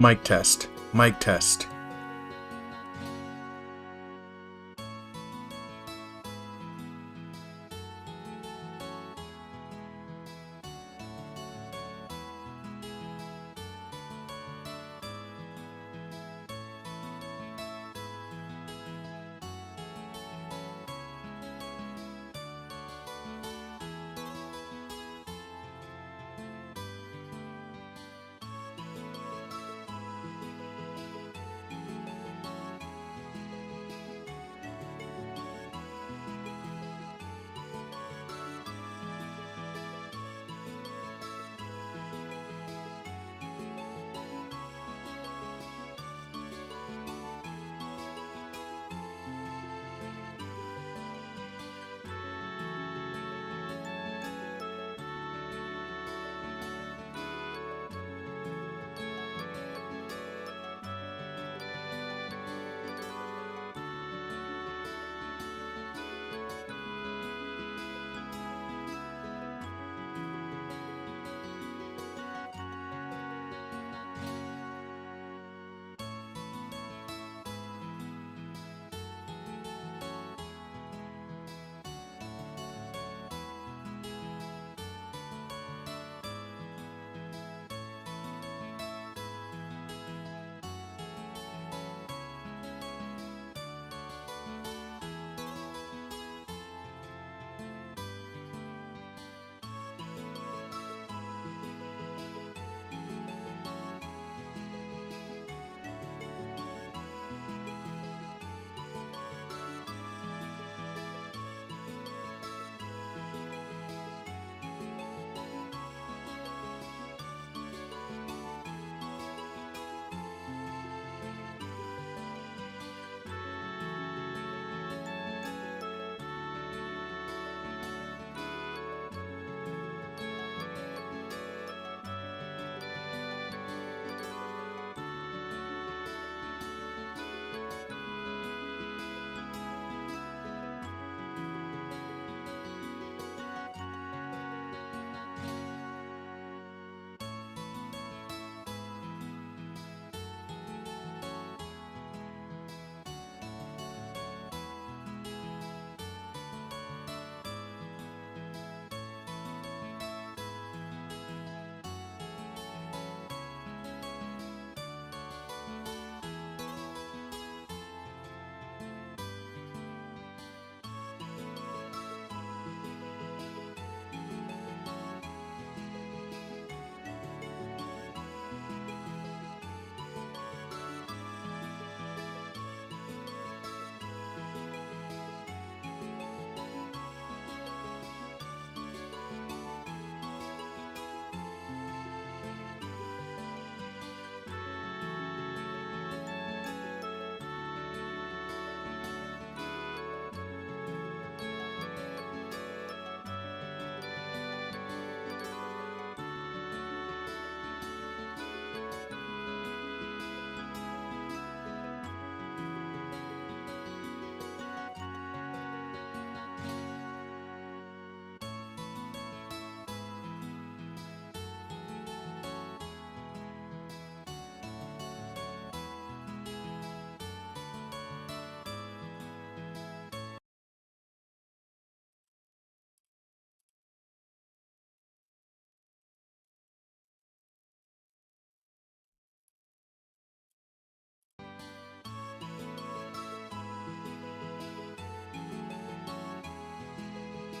Mic test. Mic test.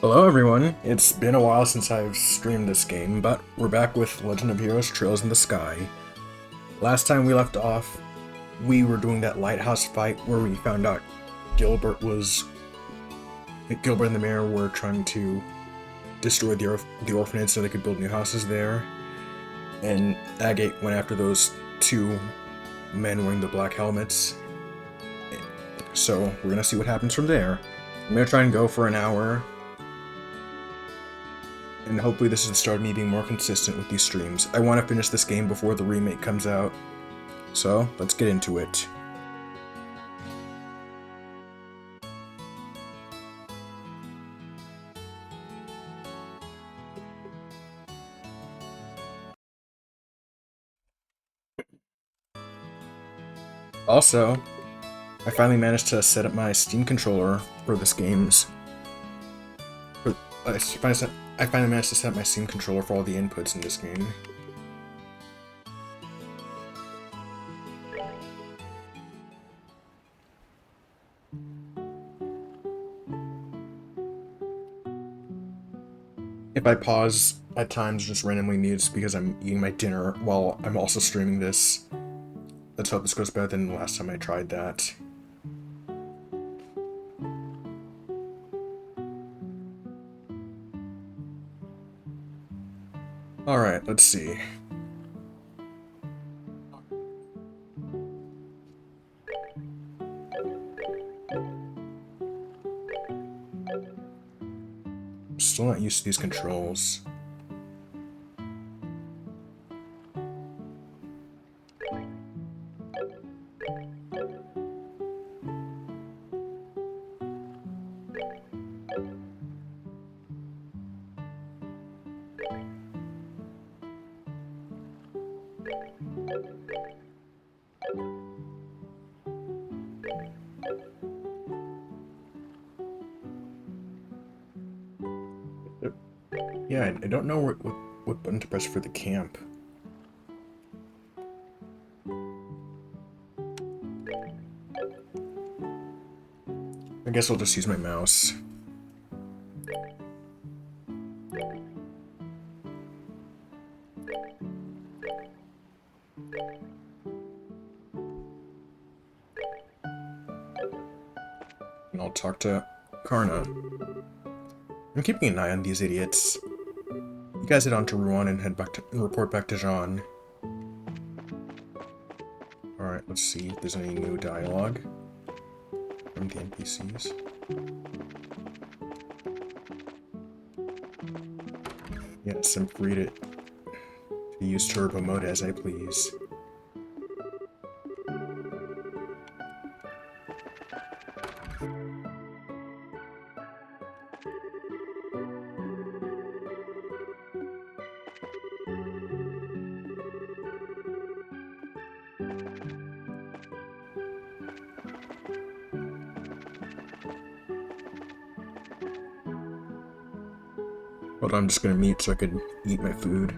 Hello everyone, it's been a while since I've streamed this game, but we're back with Legend of Heroes Trails in the Sky. Last time we left off, we were doing that lighthouse fight where we found out Gilbert was... Gilbert and the mayor were trying to destroy the orphanage so they could build new houses there, and Agate went after those two men wearing the black helmets. So we're gonna see what happens from there. I'm gonna try and go for an hour, and hopefully this is the start of me being more consistent with these streams. I want to finish this game before the remake comes out, so let's get into it. Also, I finally managed to set up my Steam controller for this game's. I finally managed to set up my Steam controller for all the inputs in this game. If I pause at times just randomly mutes because I'm eating my dinner while I'm also streaming this. Let's hope this goes better than the last time I tried that. Alright, let's see. I'm still not used to these controls. Yeah, I don't know what button to press for the camp. I guess I'll just use my mouse. And I'll talk to Karna. I'm keeping an eye on these idiots. You guys head on to Rouen and report back to Jean. Alright, let's see if there's any new dialogue from the NPCs. Yes, I'm free to use turbo mode as I please. Hold on, I'm just gonna mute so I could eat my food.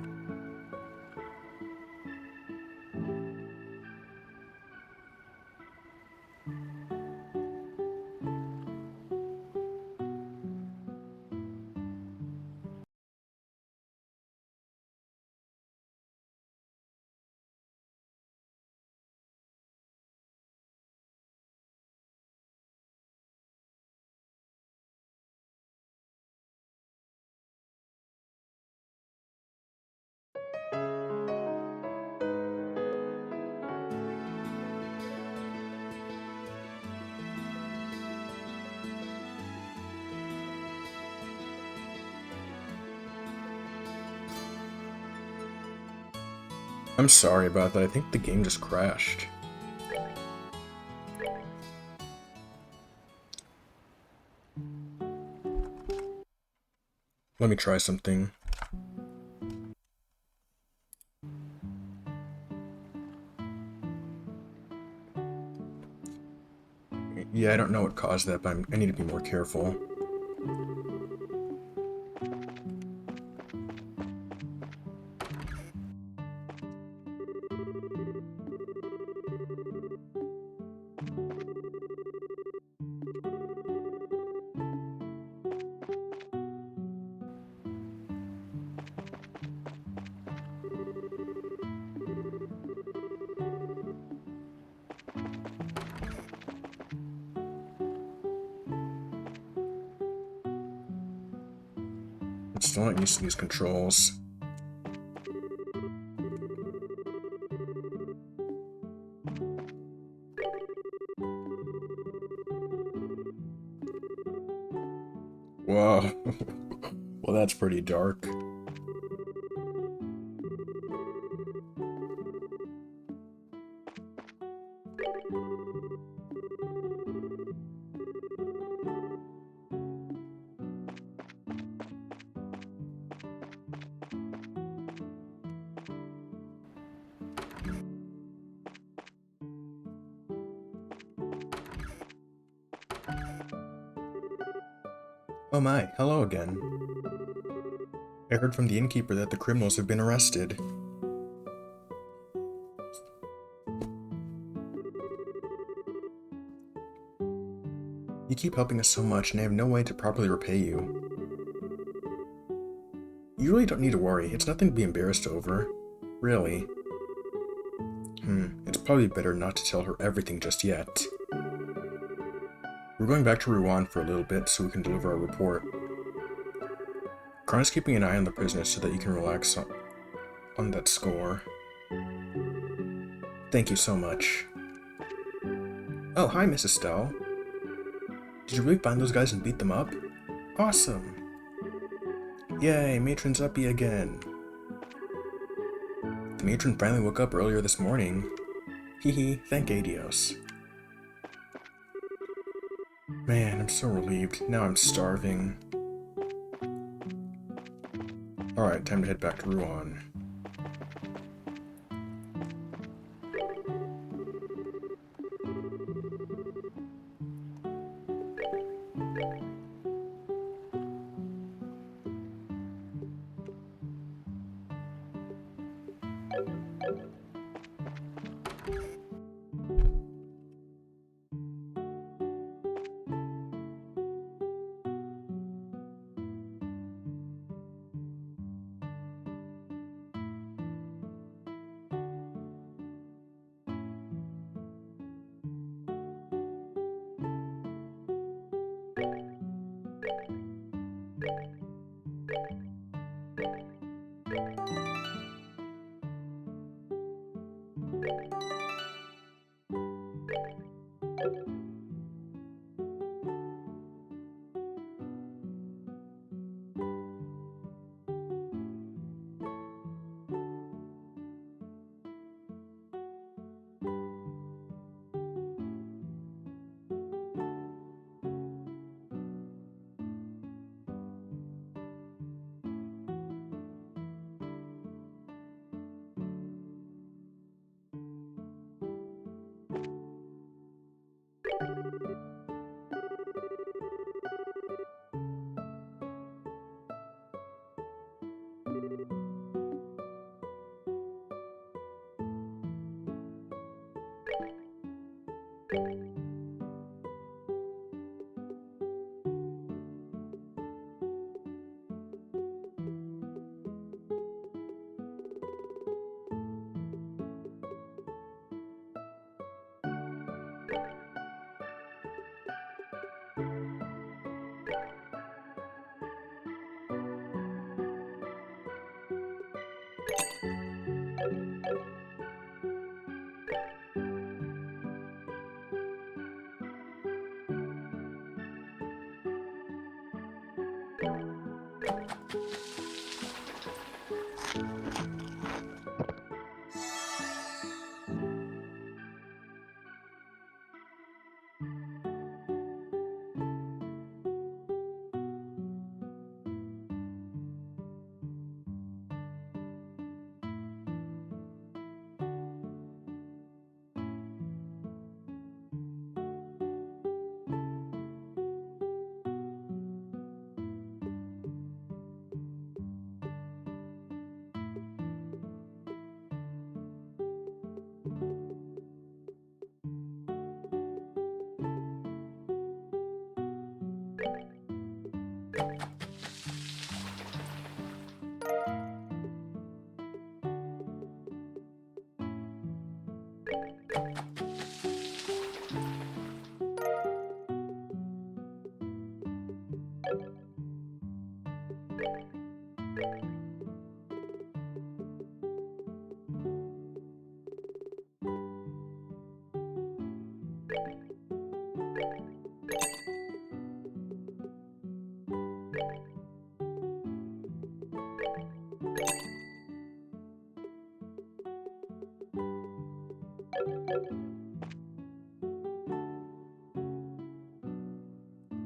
I'm sorry about that, I think the game just crashed. Let me try something. Yeah, I don't know what caused that, but I need to be more careful. I'm still not used to these controls. Whoa. Well, that's pretty dark. Oh my, hello again. I heard from the innkeeper that the criminals have been arrested. You keep helping us so much and I have no way to properly repay you. You really don't need to worry, it's nothing to be embarrassed over. Really. It's probably better not to tell her everything just yet. We're going back to Rouen for a little bit so we can deliver our report. Karna's keeping an eye on the prisoners so that you can relax on that score. Thank you so much. Oh, hi, Miss Estelle. Did you really find those guys and beat them up? Awesome! Yay, Matron's uppy again. The matron finally woke up earlier this morning. Hehe, thank Adios. Man, I'm so relieved. Now I'm starving. Alright, time to head back to Rouen.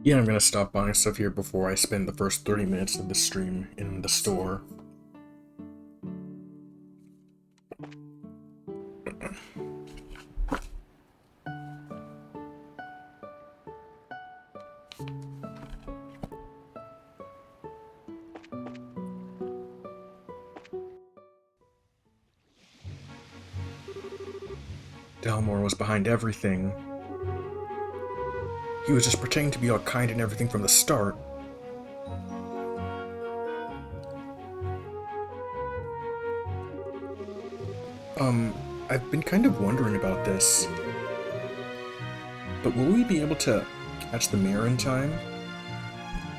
Yeah, I'm gonna stop buying stuff here before I spend the first 30 minutes of the stream in the store. Delmore was behind everything. He was just pretending to be all kind and everything from the start. I've been kind of wondering about this. But will we be able to catch the mirror in time?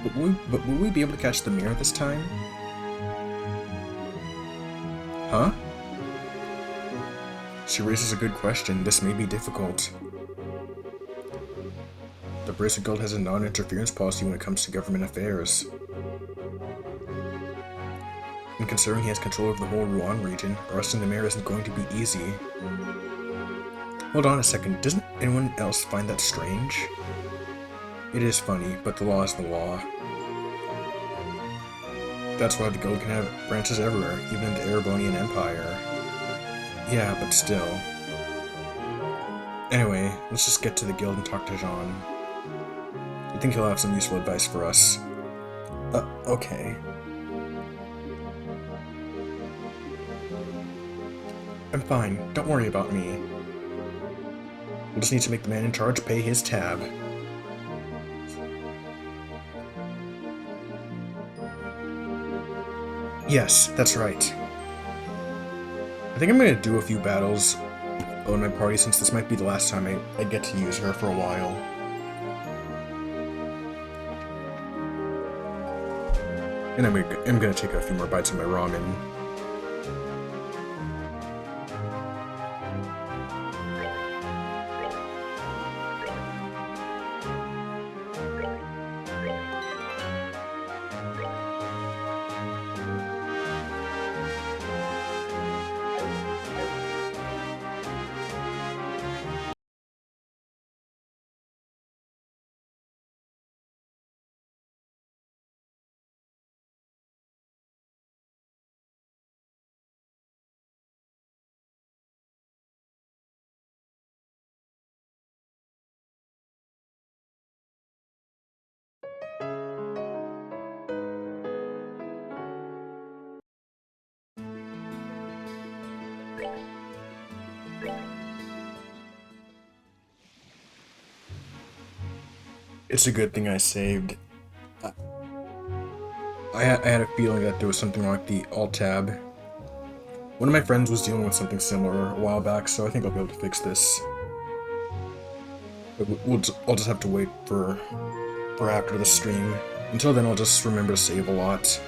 But will we be able to catch the mirror this time? Huh? She raises a good question. This may be difficult. The Bracer Guild has a non-interference policy when it comes to government affairs. And considering he has control over the whole Rouen region, arresting the mayor isn't going to be easy. Hold on a second, doesn't anyone else find that strange? It is funny, but the law is the law. That's why the guild can have branches everywhere, even in the Erebonian Empire. Yeah, but still. Anyway, let's just get to the guild and talk to Jean. I think he'll have some useful advice for us. Okay. I'm fine, don't worry about me. We'll just need to make the man in charge pay his tab. Yes, that's right. I think I'm gonna do a few battles on my party since this might be the last time I get to use her for a while. And I'm gonna take a few more bites of my ramen. It's a good thing I saved. I had a feeling that there was something wrong with the alt tab. One of my friends was dealing with something similar a while back, so I think I'll be able to fix this. But I'll just have to wait for after the stream. Until then, I'll just remember to save a lot.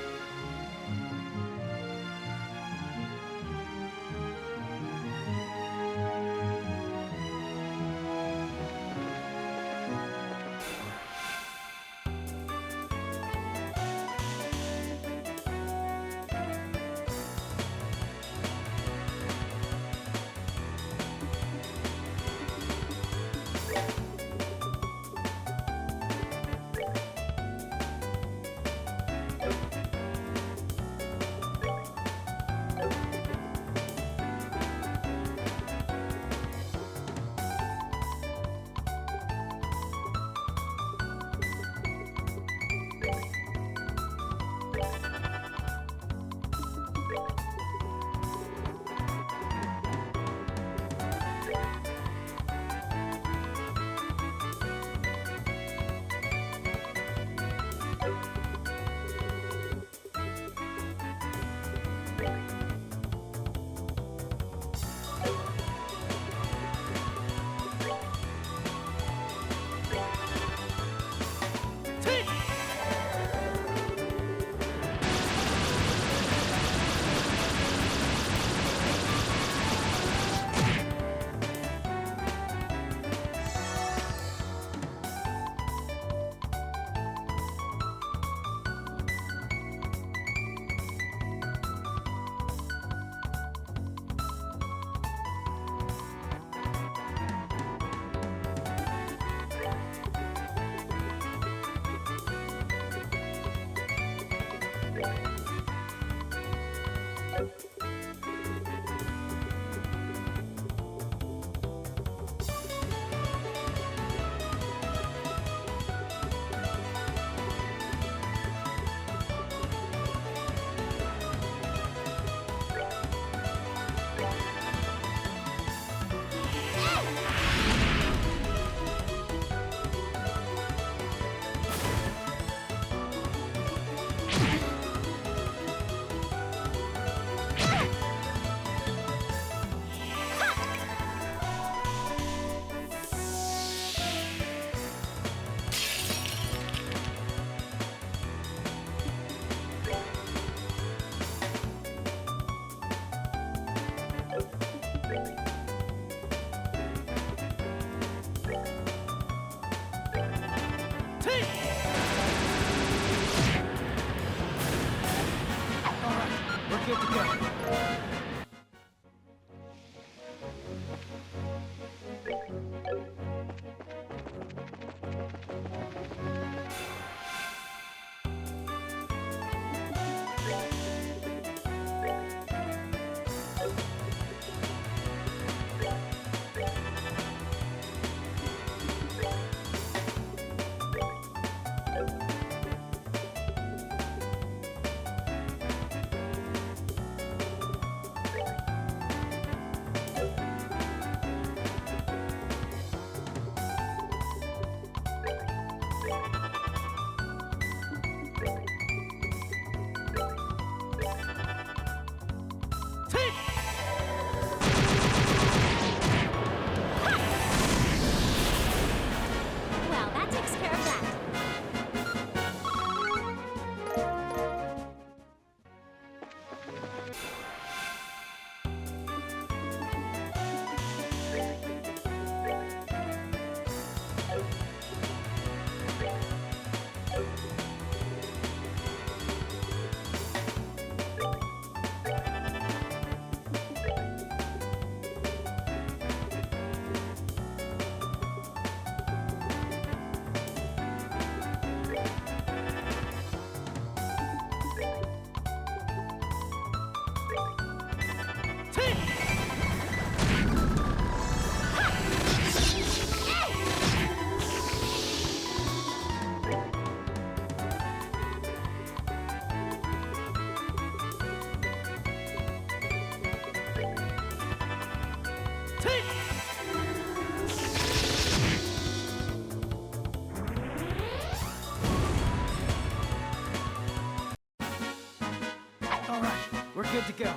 Alright, we're good to go.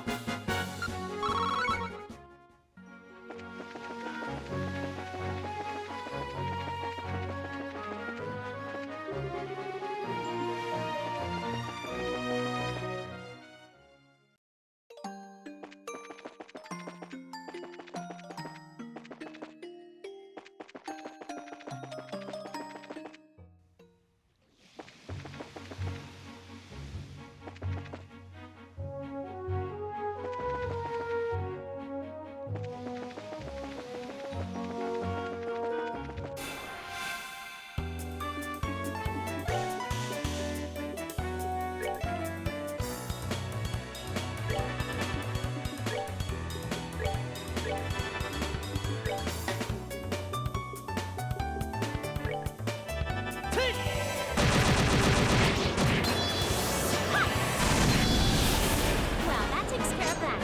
Well, that takes care of that.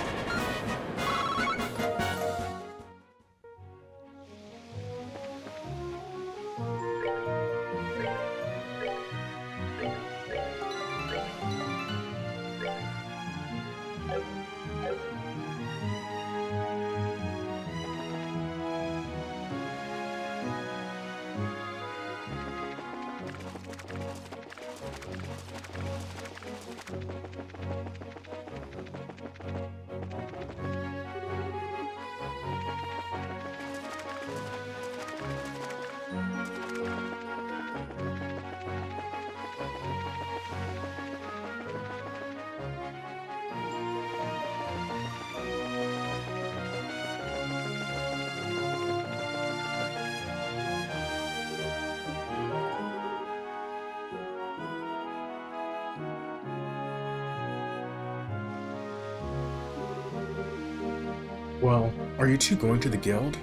Well, are you two going to the guild?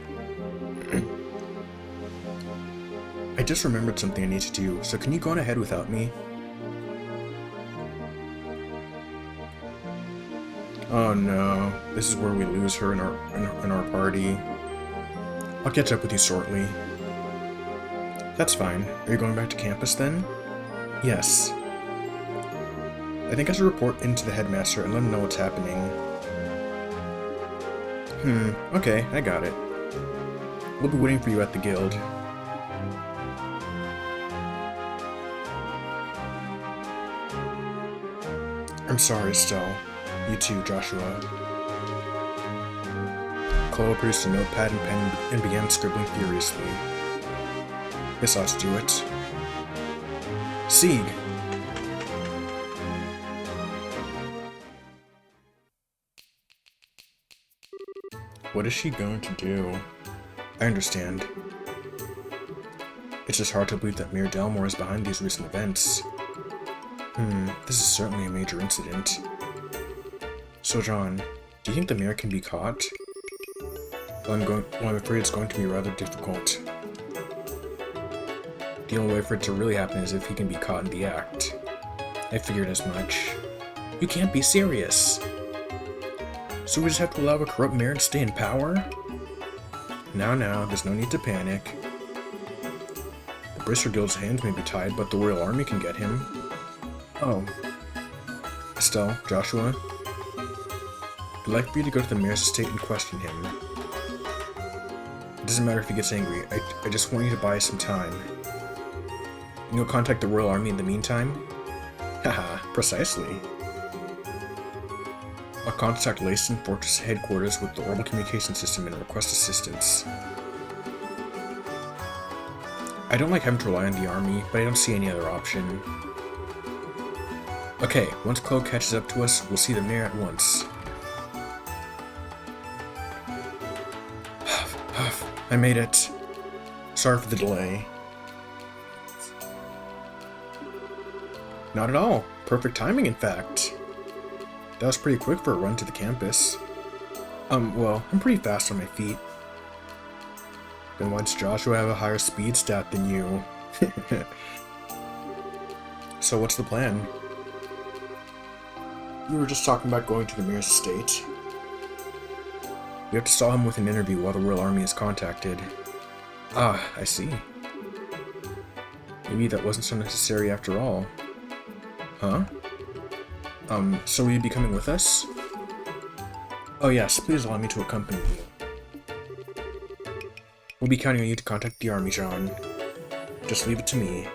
I just remembered something I need to do, so can you go on ahead without me? Oh no, this is where we lose her in our party. I'll catch up with you shortly. That's fine. Are you going back to campus then? Yes. I think I should report into the headmaster and let him know what's happening. Okay, I got it. We'll be waiting for you at the guild. I'm sorry, Estelle. You too, Joshua. Chloe produced a notepad and pen and began scribbling furiously. This ought to do it. Sieg! What is she going to do? I understand. It's just hard to believe that Mayor Delmore is behind these recent events. This is certainly a major incident. So, John, do you think the mayor can be caught? Well, I'm afraid it's going to be rather difficult. The only way for it to really happen is if he can be caught in the act. I figured as much. You can't be serious! So we just have to allow a corrupt mayor to stay in power? Now, there's no need to panic. The Brister Guild's hands may be tied, but the Royal Army can get him. Oh. Estelle, Joshua, I'd like for you to go to the mayor's estate and question him. It doesn't matter if he gets angry, I just want you to buy us some time. And you'll contact the Royal Army in the meantime? Haha, precisely. I'll contact Lacen Fortress headquarters with the orbital communication system and request assistance. I don't like having to rely on the army, but I don't see any other option. Okay, once Chloe catches up to us, we'll see the mayor at once. I made it. Sorry for the delay. Not at all. Perfect timing, in fact. That was pretty quick for a run to the campus. Well, I'm pretty fast on my feet. Then why does Joshua have a higher speed stat than you? So what's the plan? We were just talking about going to the mayor's estate. We have to stall him with an interview while the Royal Army is contacted. Ah, I see. Maybe that wasn't so necessary after all. Huh? So will you be coming with us? Oh yes, please allow me to accompany you. We'll be counting on you to contact the army, John. Just leave it to me.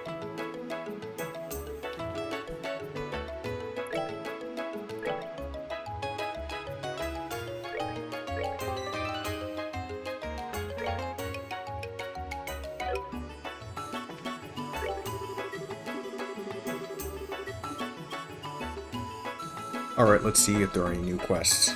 Alright, let's see if there are any new quests.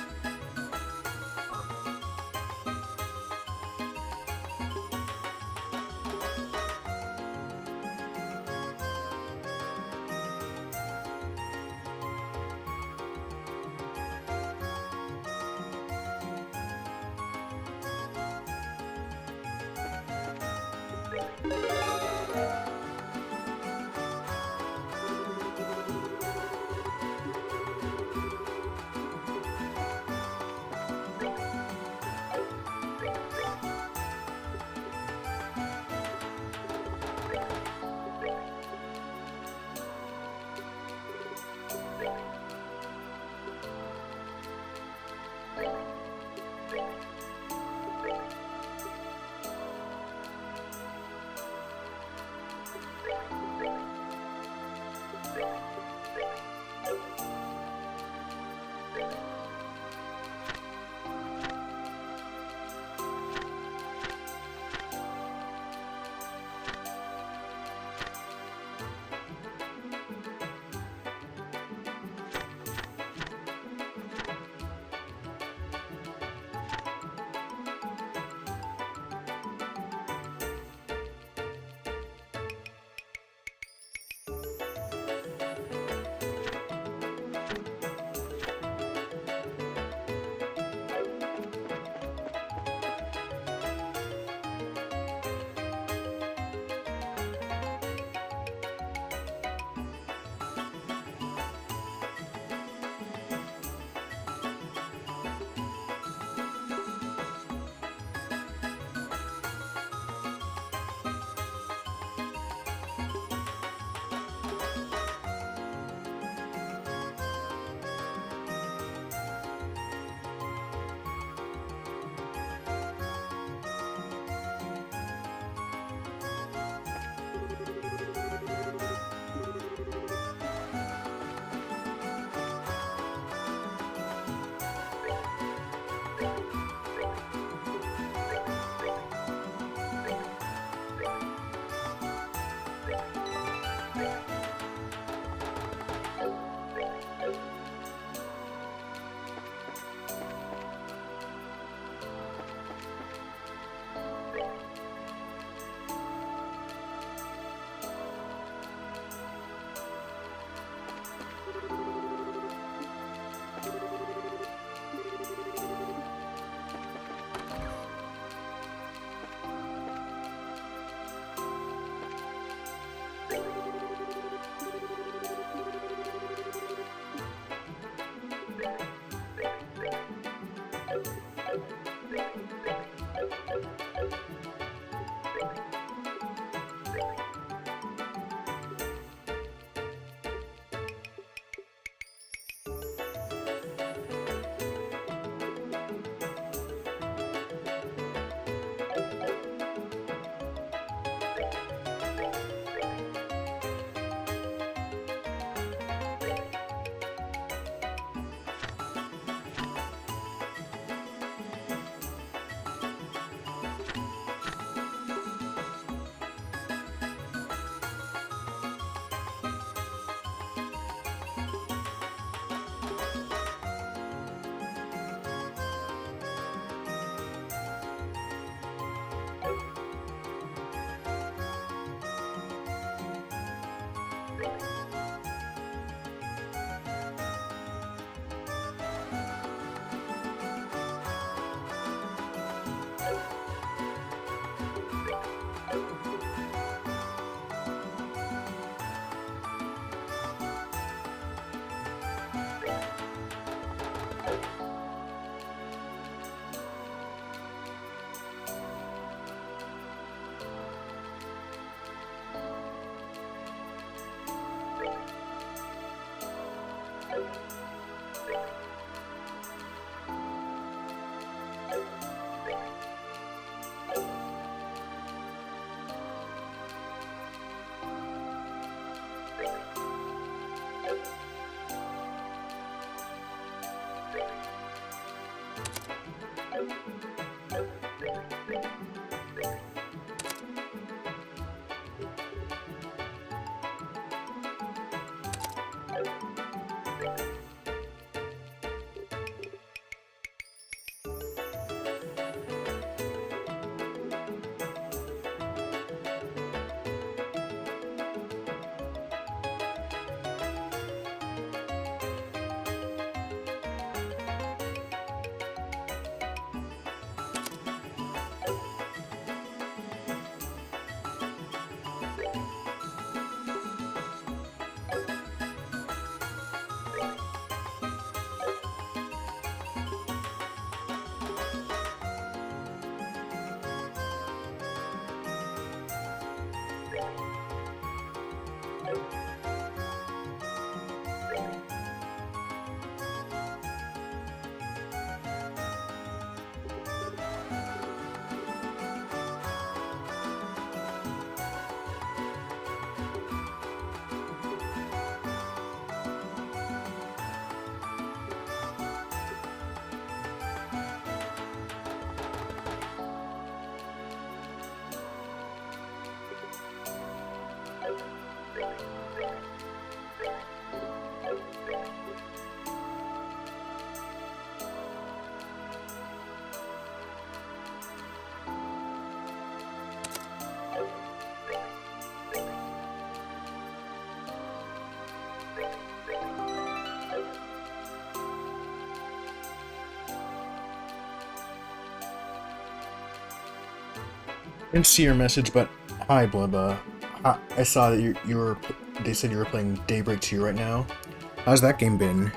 Didn't see your message, but hi, Blubba. I saw that you were. They said you were playing Daybreak 2 right now. How's that game been?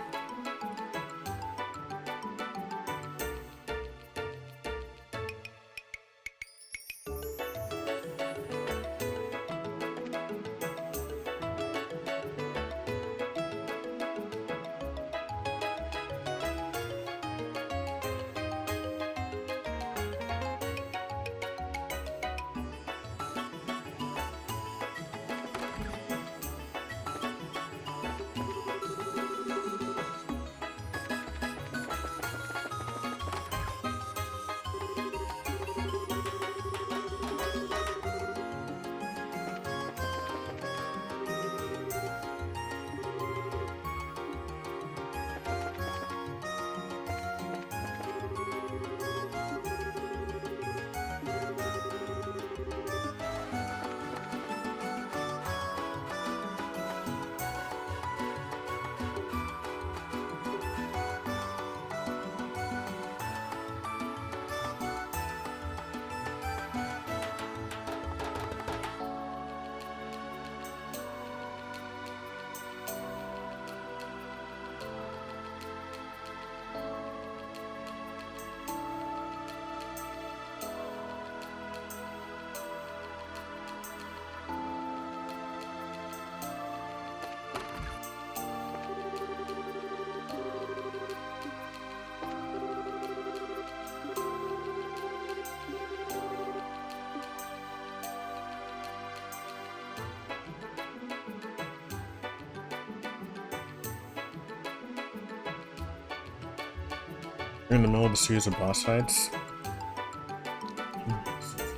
You're in the middle of a series of boss fights.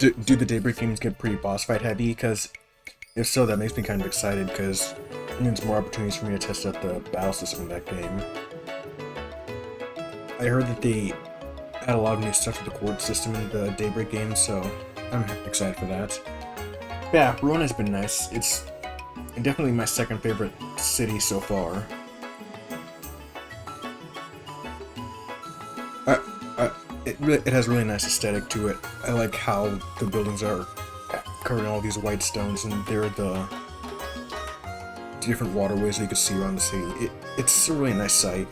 Do the Daybreak games get pretty boss fight heavy? Because if so, that makes me kind of excited, because it means more opportunities for me to test out the battle system in that game. I heard that they add a lot of new stuff to the court system in the Daybreak game, so I'm excited for that. But yeah, Rouen has been nice. It's definitely my second favorite city so far. it has really nice aesthetic to it. I like how the buildings are covered in all these white stones, and they're the different waterways that you can see around the city. It's a really nice sight.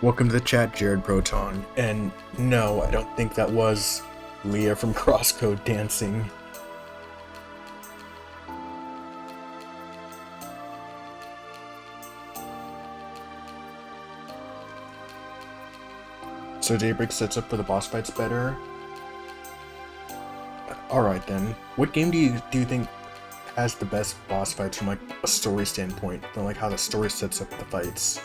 Welcome to the chat, Jared Proton. And no, I don't think that was Leah from Crosscode dancing. So Daybreak sets up for the boss fights better? Alright then. What game do you think has the best boss fights from like a story standpoint? From like how the story sets up the fights?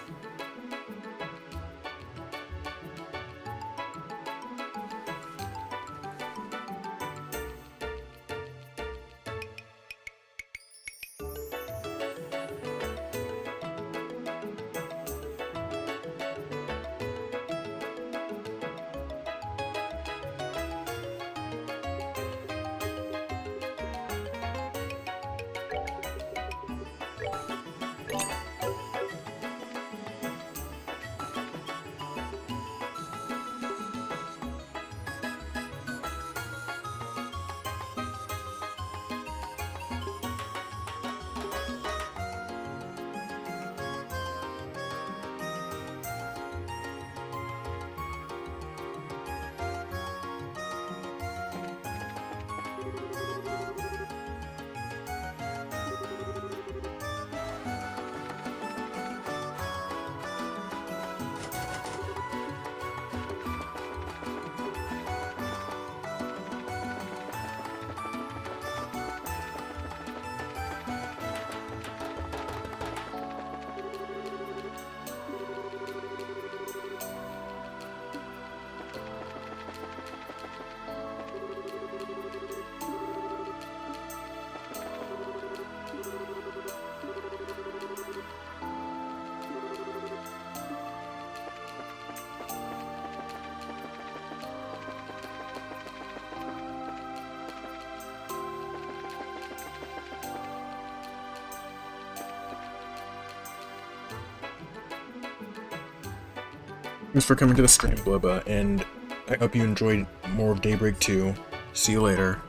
Thanks for coming to the stream, Blibba, and I hope you enjoyed more of Daybreak 2. See you later.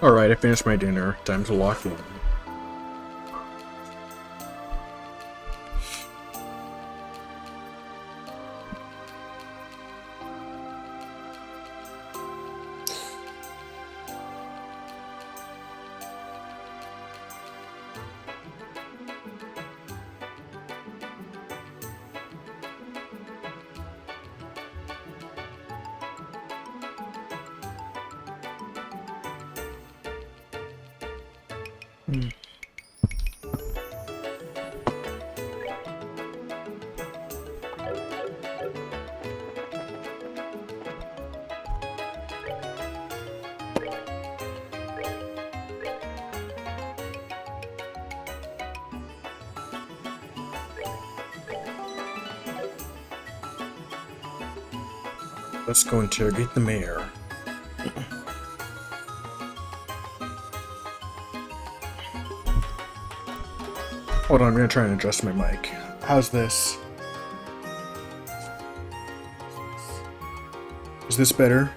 Alright, I finished my dinner. Time to lock in. Let's go interrogate the mayor. Hold on, I'm gonna try and adjust my mic. How's this? Is this better?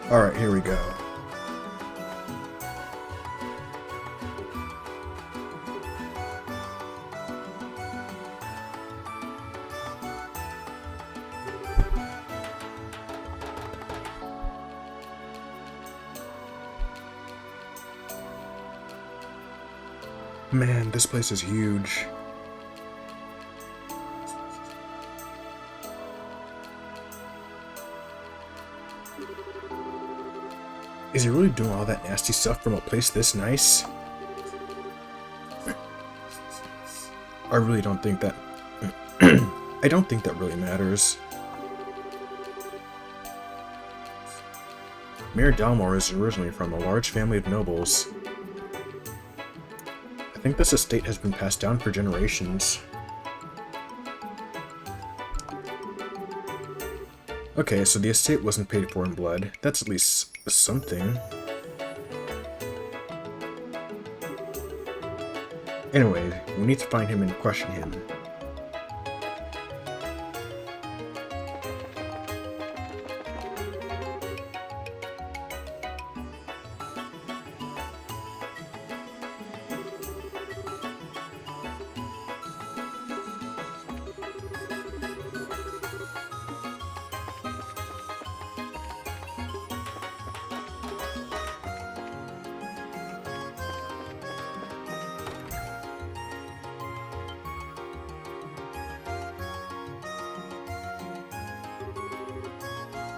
Alright, here we go. Man, this place is huge. Is he really doing all that nasty stuff from a place this nice? I really don't think that... I don't think that really matters. Mayor Dalmore is originally from a large family of nobles. I think this estate has been passed down for generations. Okay, so the estate wasn't paid for in blood. That's at least something. Anyway, we need to find him and question him.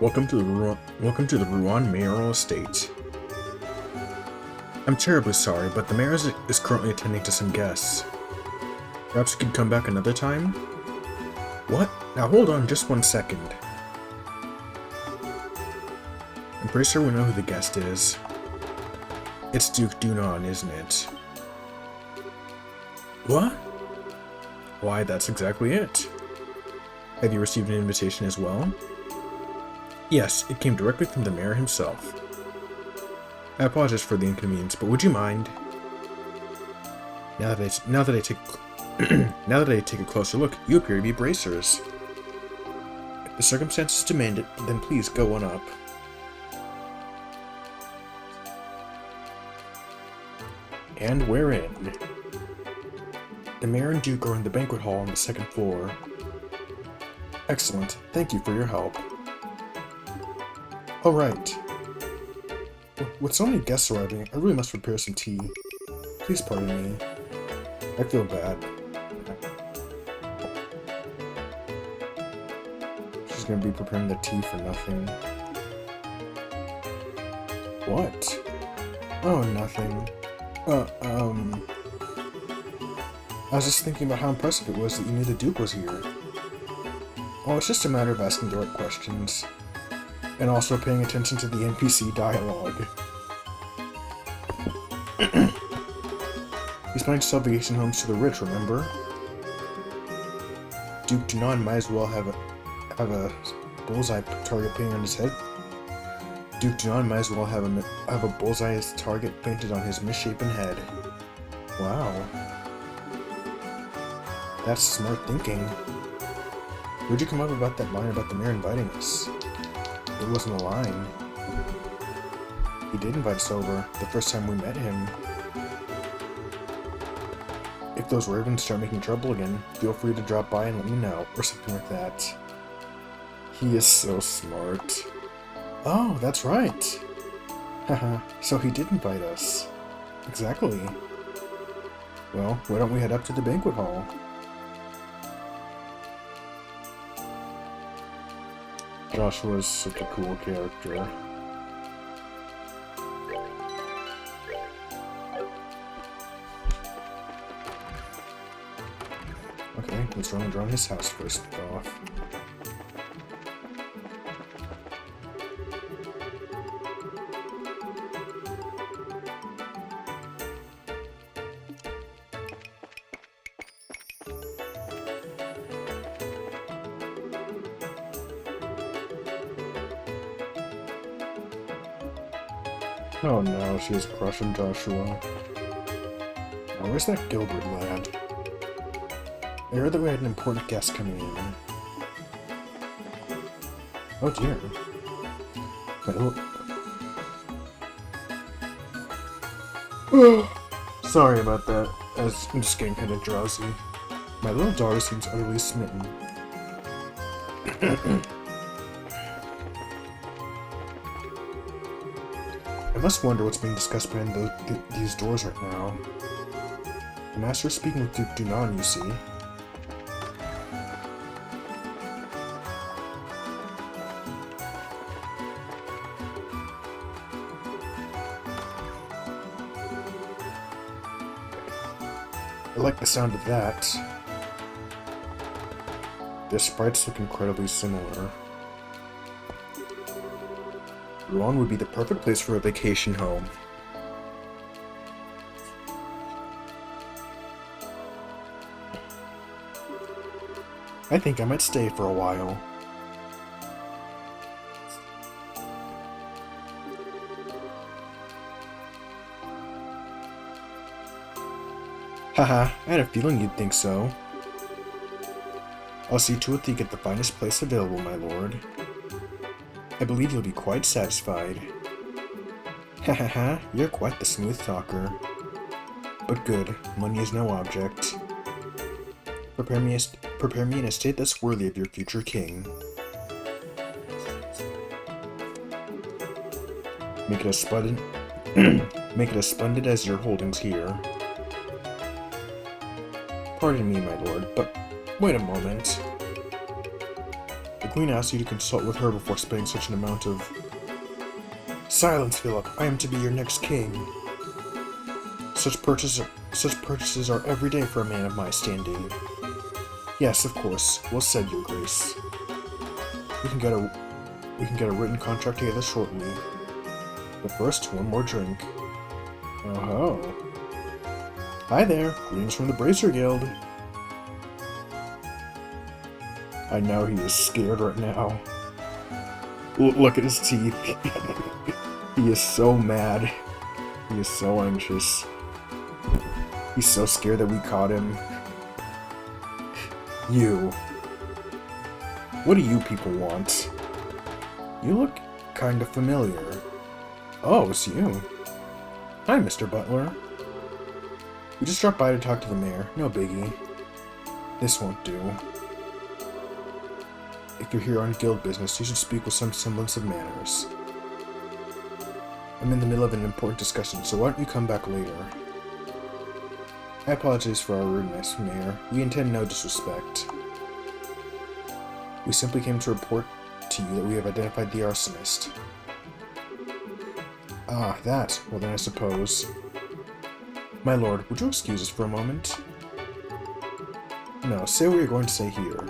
Welcome to the Rouen Mayoral Estate. I'm terribly sorry, but the mayor is currently attending to some guests. Perhaps you could come back another time? What? Now hold on just 1 second. I'm pretty sure we know who the guest is. It's Duke Dunon, isn't it? What? Why, that's exactly it. Have you received an invitation as well? Yes, it came directly from the mayor himself. I apologize for the inconvenience, but would you mind? Now that I take a closer look, you appear to be bracers. If the circumstances demand it, then please go on up. And we're in. The mayor and Duke are in the banquet hall on the second floor. Excellent. Thank you for your help. Oh, right. With so many guests arriving, I really must prepare some tea. Please pardon me. I feel bad. She's gonna be preparing the tea for nothing. What? Oh, nothing. I was just thinking about how impressive it was that you knew the Duke was here. Oh, it's just a matter of asking the right questions. And also paying attention to the NPC dialogue. He's planning to sell vacation homes to the rich, remember? Duke Dunon might as well have a bullseye target painted on his head. Duke Dunon might as well have a bullseye as target painted on his misshapen head. Wow. That's smart thinking. Where'd you come up about that line about the mayor inviting us? It wasn't a line. He did invite us over the first time we met him. If those ravens start making trouble again, feel free to drop by and let me know, or something like that. He is so smart. Oh, that's right! Haha, so he did invite us. Exactly. Well, why don't we head up to the banquet hall? Joshua is such a cool character. Okay, let's run around his house first off. Oh no, she has a crush on Joshua. Now where's that Gilbert lad? I heard that we had an important guest coming in. Oh dear. Sorry about that, as I'm just getting kind of drowsy. My little daughter seems utterly smitten. I must wonder what's being discussed behind these doors right now. The master is speaking with Duke Dunan, you see. I like the sound of that. Their sprites look incredibly similar. Rouen would be the perfect place for a vacation home. I think I might stay for a while. Haha, I had a feeling you'd think so. I'll see to it that you get the finest place available, my lord. I believe you'll be quite satisfied. Hahaha, you're quite the smooth talker. But good, money is no object. Prepare me an estate that's worthy of your future king. Make it as splendid, make it as splendid as your holdings here. Pardon me, my lord, but wait a moment. The Queen asked you to consult with her before spending such an amount of... Silence, Philip! I am to be your next king. Such purchases are every day for a man of my standing. Yes, of course. Well said, Your Grace. We can get a written contract together shortly. But first, one more drink. Oh-ho. Hi there, greetings from the Bracer Guild. I know he is scared right now. Look at his teeth. He is so mad. He is so anxious. He's so scared that we caught him. You. What do you people want? You look kind of familiar. Oh, it's you. Hi, Mr. Butler. We just dropped by to talk to the mayor. No biggie. This won't do. If you're here on guild business, you should speak with some semblance of manners. I'm in the middle of an important discussion, so why don't you come back later? I apologize for our rudeness, Mayor. We intend no disrespect. We simply came to report to you that we have identified the arsonist. Ah, that. Well then I suppose. My lord, would you excuse us for a moment? No, say what you're going to say here.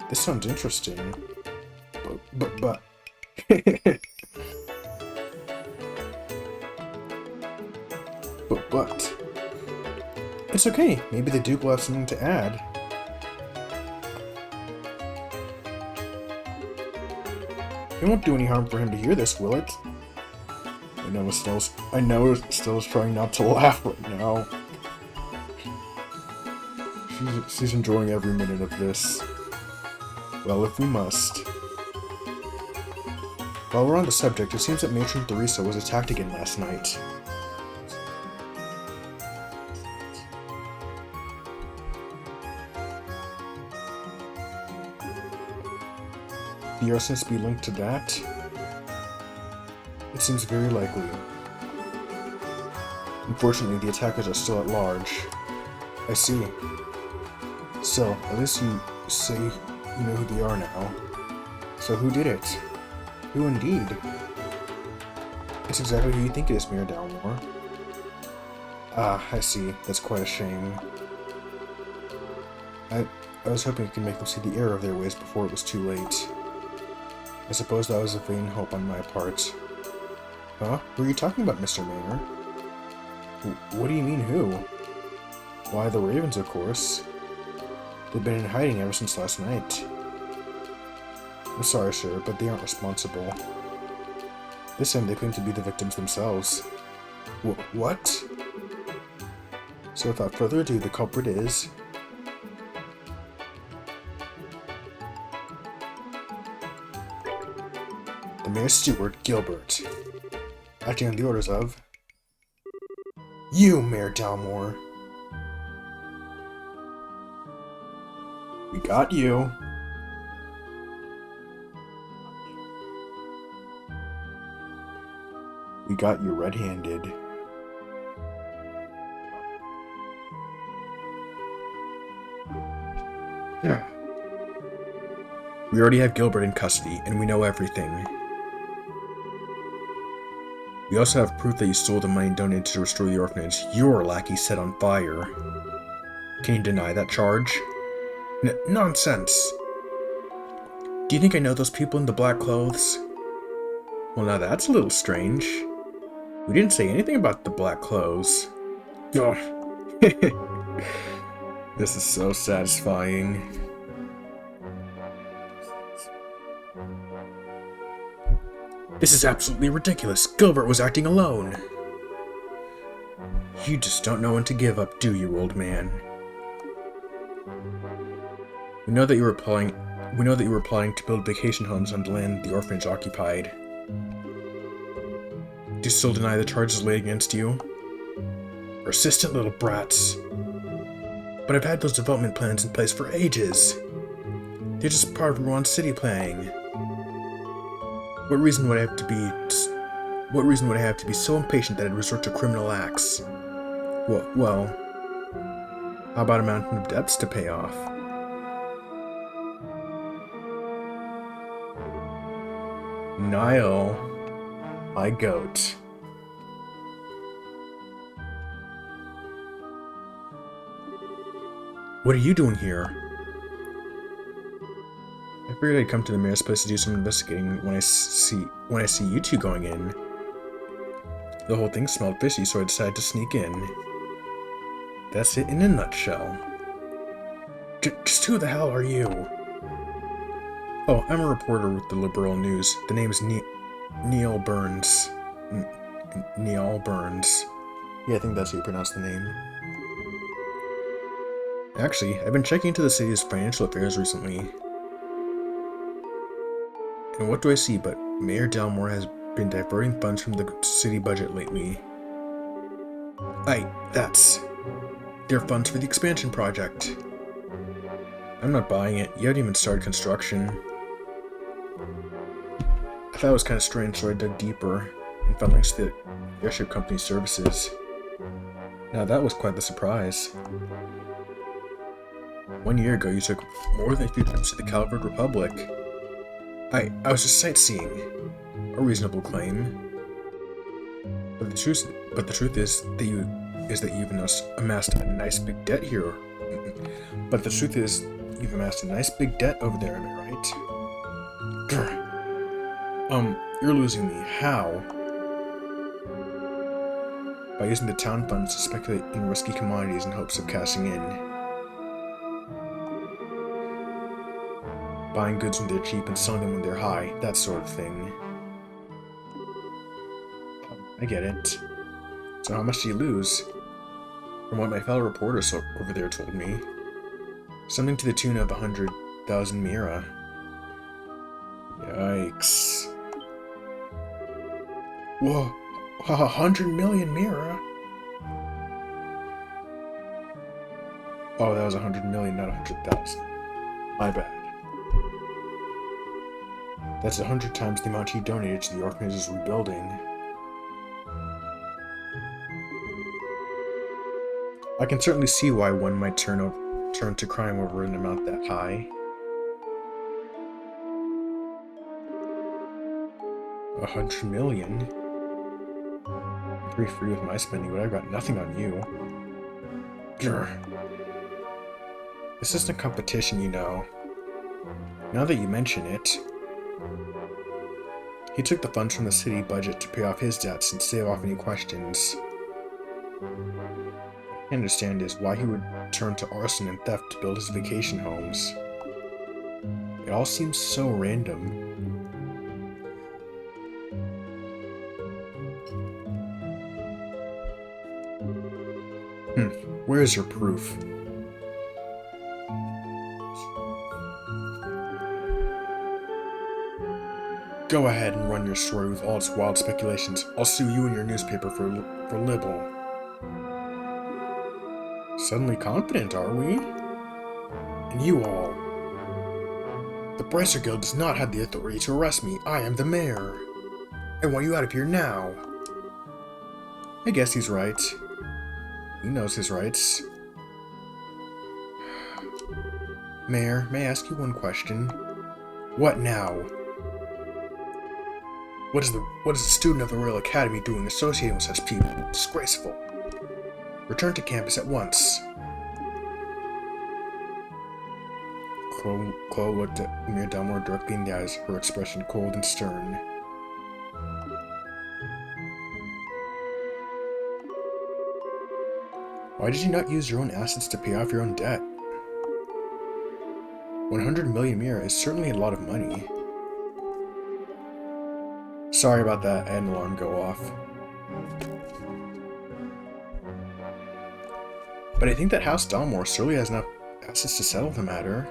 This sounds interesting. But... but... It's okay, maybe the Duke will have something to add. It won't do any harm for him to hear this, will it? I know Estelle's trying not to laugh right now. She's enjoying every minute of this. Well, if we must. While we're on the subject, it seems that Matron Theresa was attacked again last night. The arsonist be linked to that? It seems very likely. Unfortunately, the attackers are still at large. I see. So, at least you say you know who they are now. So who did it? Who indeed? It's exactly who you think it is, Mayor Dalmore. Ah, I see. That's quite a shame. I was hoping you could make them see the error of their ways before it was too late. I suppose that was a vain hope on my part. Huh? Who are you talking about, Mr. Mayor? What do you mean, who? Why, the Ravens, of course. They've been in hiding ever since last night. I'm sorry, sir, but they aren't responsible. This time they claim to be the victims themselves. What? So without further ado, the culprit is... the Mayor's Steward, Gilbert. Acting on the orders of... you, Mayor Dalmore. We got you. We got you red-handed. Yeah. We already have Gilbert in custody, and we know everything. We also have proof that you stole the money donated to restore the orphanage your lackey set on fire. Can you deny that charge? Nonsense! Do you think I know those people in the black clothes? Well, now that's a little strange. We didn't say anything about the black clothes. Oh. This is so satisfying. This is absolutely ridiculous. Gilbert was acting alone. You just don't know when to give up, do you, old man? We know that you were plotting to build vacation homes on the land the orphanage occupied. Do you still deny the charges laid against you? Persistent little brats. But I've had those development plans in place for ages. They're just part of Ruan City planning. What reason would I have to be so impatient that I'd resort to criminal acts? Well, how about a mountain of debts to pay off? Niall, my goat. What are you doing here? I figured I'd come to the mayor's place to do some investigating when I see you two going in. The whole thing smelled fishy, so I decided to sneak in. That's it in a nutshell. Just who the hell are you? Oh, I'm a reporter with the Liberal News. The name's Neil Burns. Neil Burns. Yeah, I think that's how you pronounce the name. Actually, I've been checking into the city's financial affairs recently. And what do I see but Mayor Dalmore has been diverting funds from the city budget lately. They're funds for the expansion project. I'm not buying it. You haven't even started construction. I thought it was kind of strange, so I dug deeper and found links to the airship company's services. Now that was quite the surprise. 1 year ago, you took more than a few trips to the Calvert Republic. I was just sightseeing. A reasonable claim. But the truth is that you've amassed a nice big debt here. But the truth is, you've amassed a nice big debt over there, am I right? Grr. You're losing me. How? By using the town funds to speculate in risky commodities in hopes of cashing in. Buying goods when they're cheap and selling them when they're high, that sort of thing. I get it. So how much do you lose? From what my fellow reporters over there told me. Something to the tune of 100,000 Mira. Yikes. Whoa, 100 million Mira? Oh, that was 100 million, not 100,000. My bad. That's 100 times the amount he donated to the orphanage's rebuilding. I can certainly see why one might turn to crime over an amount that high. 100 million? I'm pretty free with my spending, but I've got nothing on you. Grr. This isn't a competition, you know. Now that you mention it, he took the funds from the city budget to pay off his debts and stave off any questions. What I understand is why he would turn to arson and theft to build his vacation homes. It all seems so random. Where is your proof? Go ahead and run your story with all its wild speculations. I'll sue you and your newspaper for libel. Suddenly confident, are we? And you all. The Bracer Guild does not have the authority to arrest me. I am the mayor. I want you out of here now. I guess he's right. He knows his rights. Mayor, may I ask you one question? What now? What is a student of the Royal Academy doing associating with such people? Disgraceful. Return to campus at once. Chloe looked at Mayor Delmore directly in the eyes, her expression cold and stern. Why did you not use your own assets to pay off your own debt? 100 million Mira is certainly a lot of money. Sorry about that, I had an alarm go off. But I think that House Dalmore certainly has enough assets to settle the matter.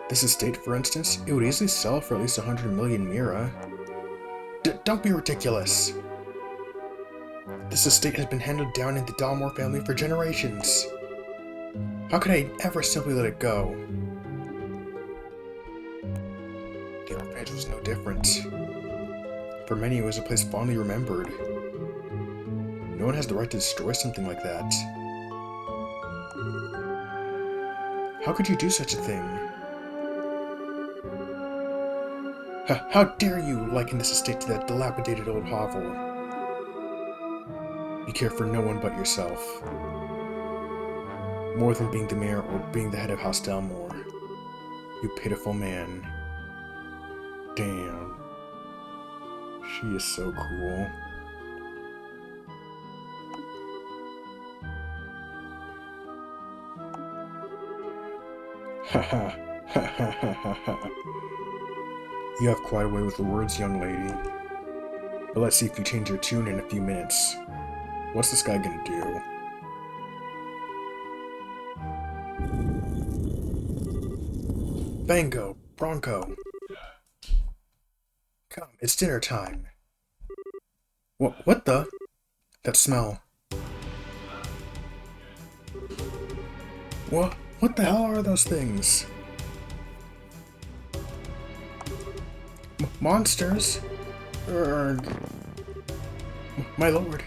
This estate, for instance, it would easily sell for at least 100 million Mira. Don't be ridiculous! This estate has been handed down in the Dalmore family for generations. How could I ever simply let it go? The orphanage was no different. For many, it was a place fondly remembered. No one has the right to destroy something like that. How could you do such a thing? How dare you liken this estate to that dilapidated old hovel? You care for no one but yourself. More than being the mayor or being the head of House Dalmore. You pitiful man. Damn. She is so cruel. Haha. You have quite a way with the words, young lady. But let's see if you change your tune in a few minutes. What's this guy gonna do? Bango! Bronco! Come, it's dinner time. What the? That smell. What the hell are those things? Monsters? Urgh. My lord.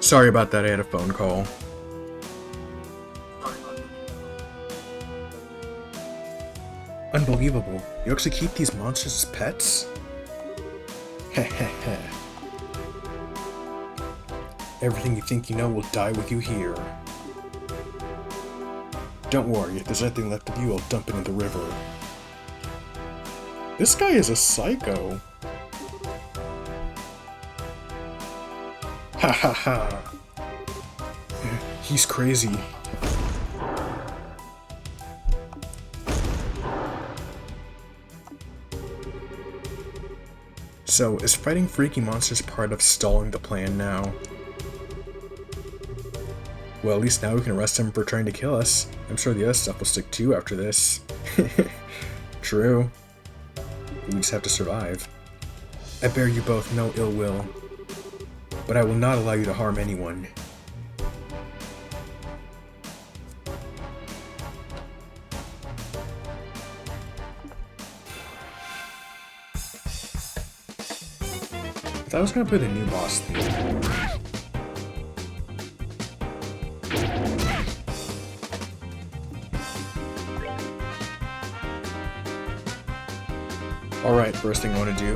Sorry about that, I had a phone call. Unbelievable. You actually keep these monsters as pets? Heh. Everything you think you know will die with you here. Don't worry, if there's anything left of you, I'll dump it in the river. This guy is a psycho. Ha ha ha. He's crazy. So, is fighting freaky monsters part of stalling the plan now? Well, at least now we can arrest him for trying to kill us. I'm sure the other stuff will stick too after this. True. We just have to survive. I bear you both no ill will, but I will not allow you to harm anyone. I was gonna play the new boss theme. Alright, first thing I want to do.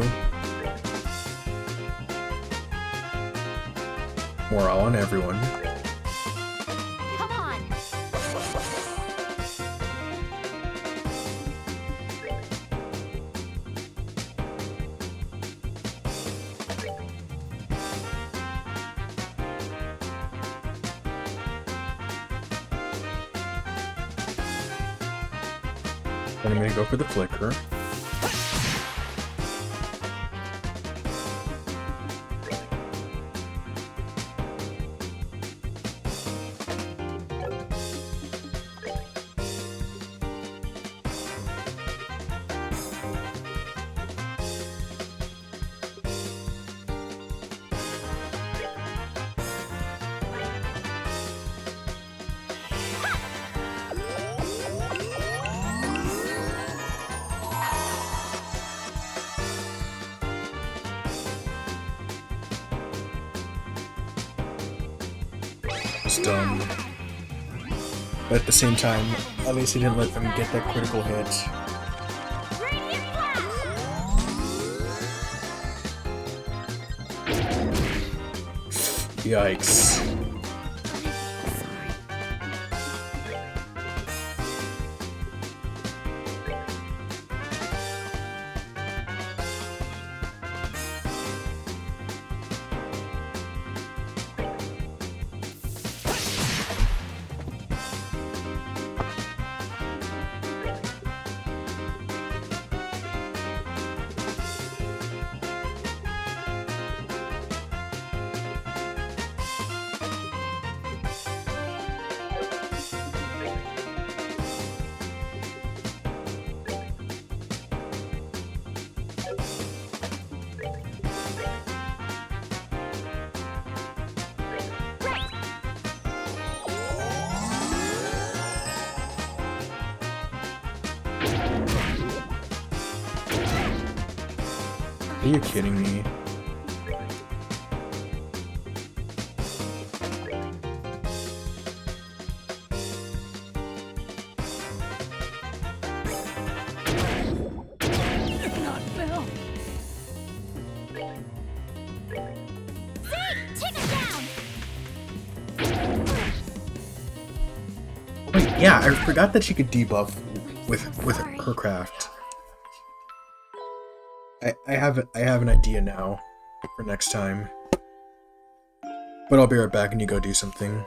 Morale on everyone. Come on. Then I'm gonna go for the flicker. It's done. But at the same time, at least he didn't let them get that critical hit. Radiant flash. Yikes. Are you kidding me? Not Bill. Take it down. Wait, yeah, I forgot that she could debuff with her craft. I have an idea now for next time. But I'll be right back and you go do something.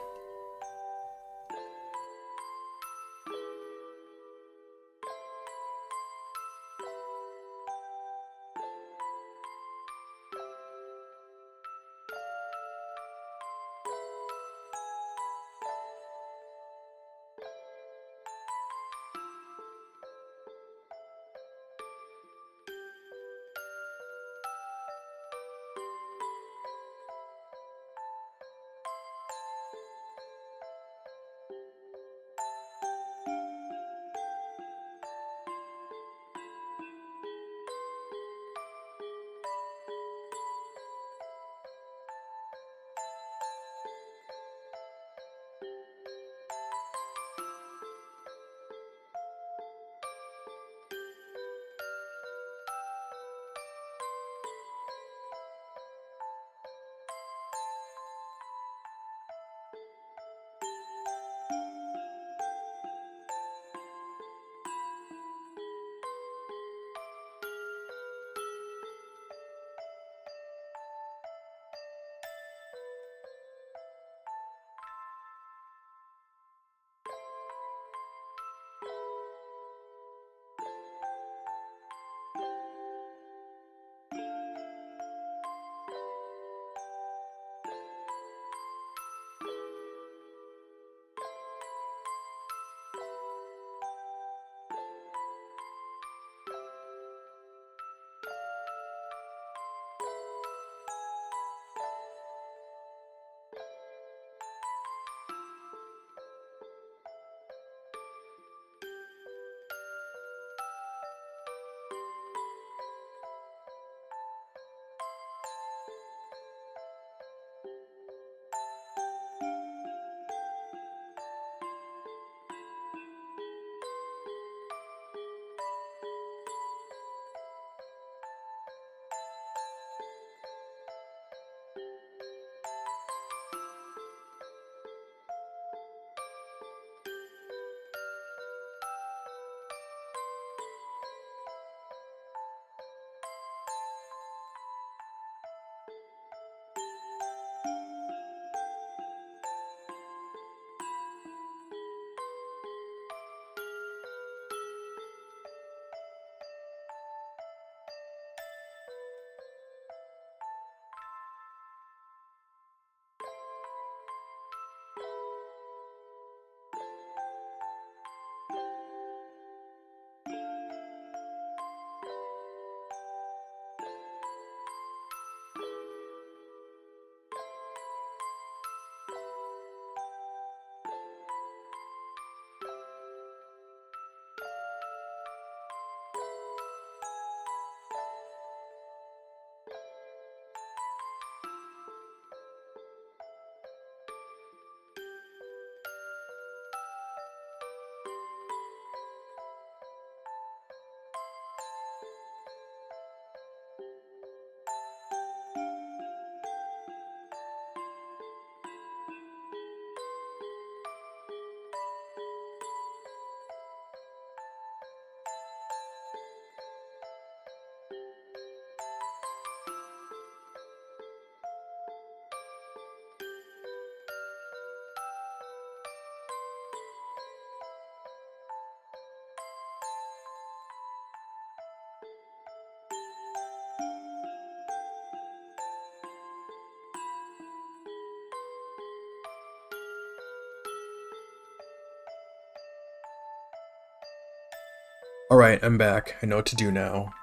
Alright, I'm back. I know what to do now.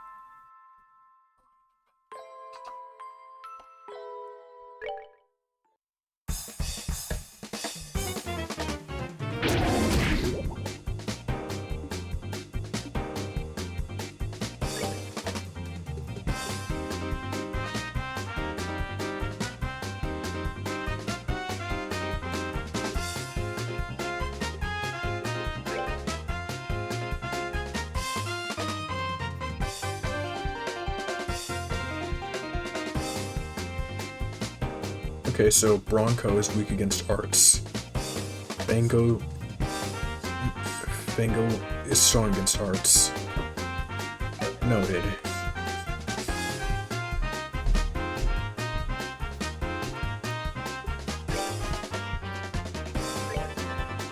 Okay, so Bronco is weak against arts. Fango is strong against arts. Noted.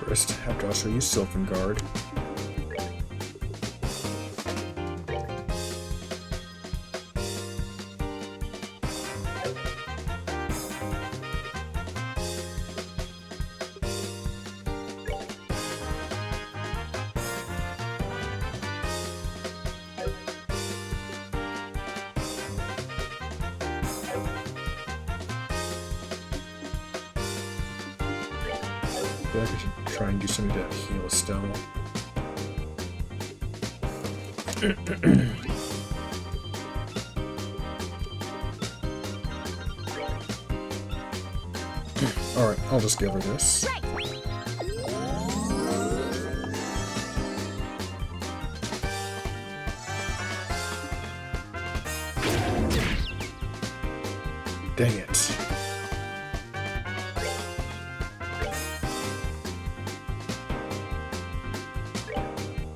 First, have to also use Sylvan Guard. I feel like I should try and do something to heal still. Alright, I'll just give her this. Dang it.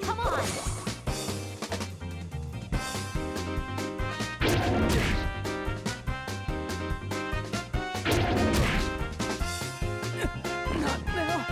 Come on. Not now.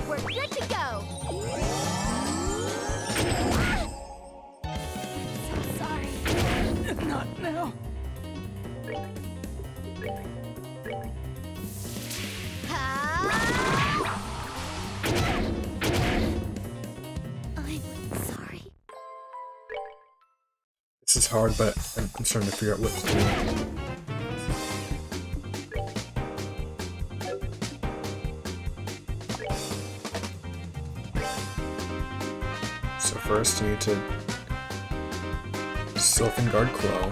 We're good to go. So sorry. Not now. I'm sorry. This is hard, but I'm starting to figure out what to do. So first you need to Sylvan Guard Claw.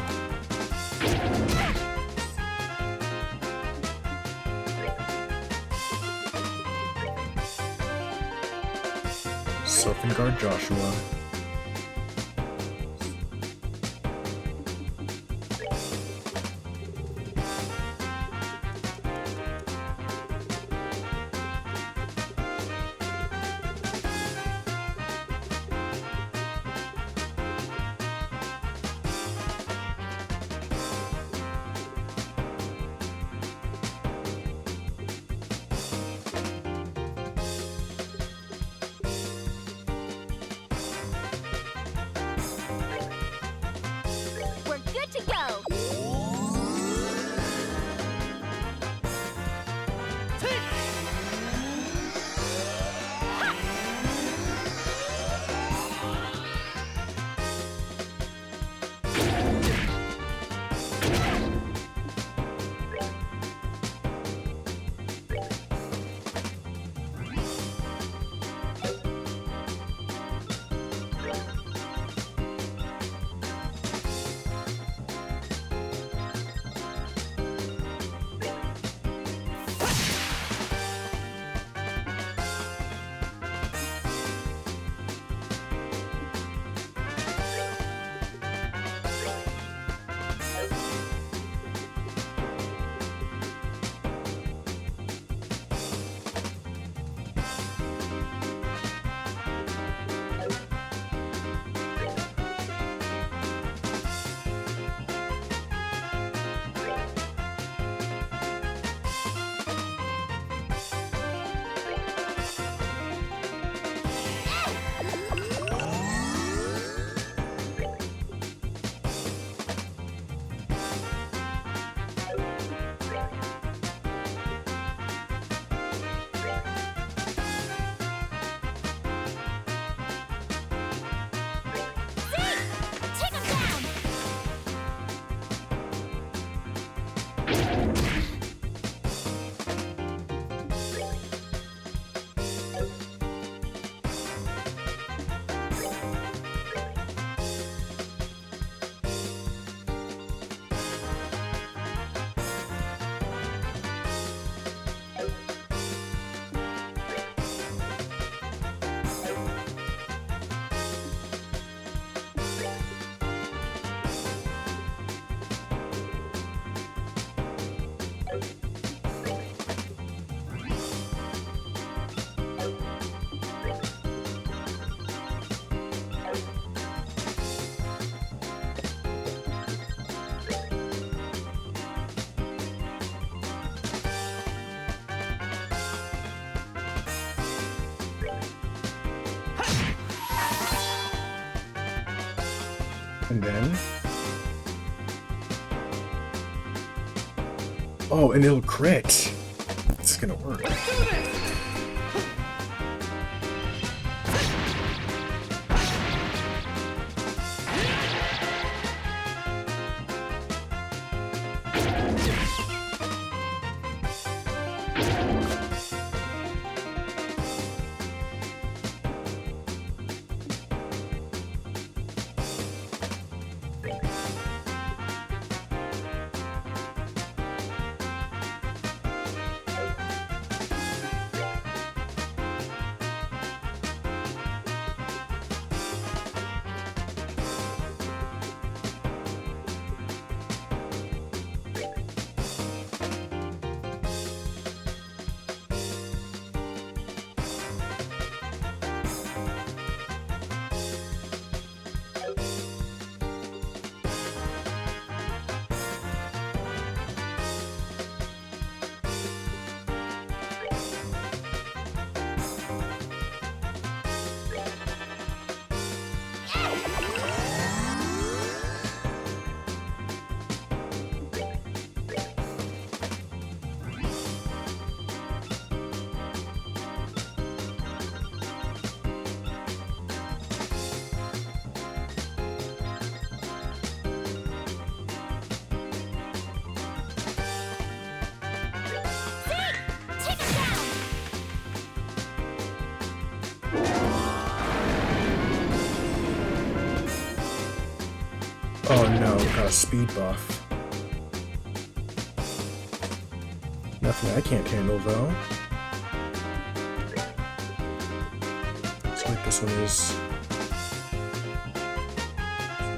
Sylvan Guard Joshua. And then... Oh, and it'll crit! This is gonna work. Oh no, got a speed buff. Nothing I can't handle though. Looks like this one is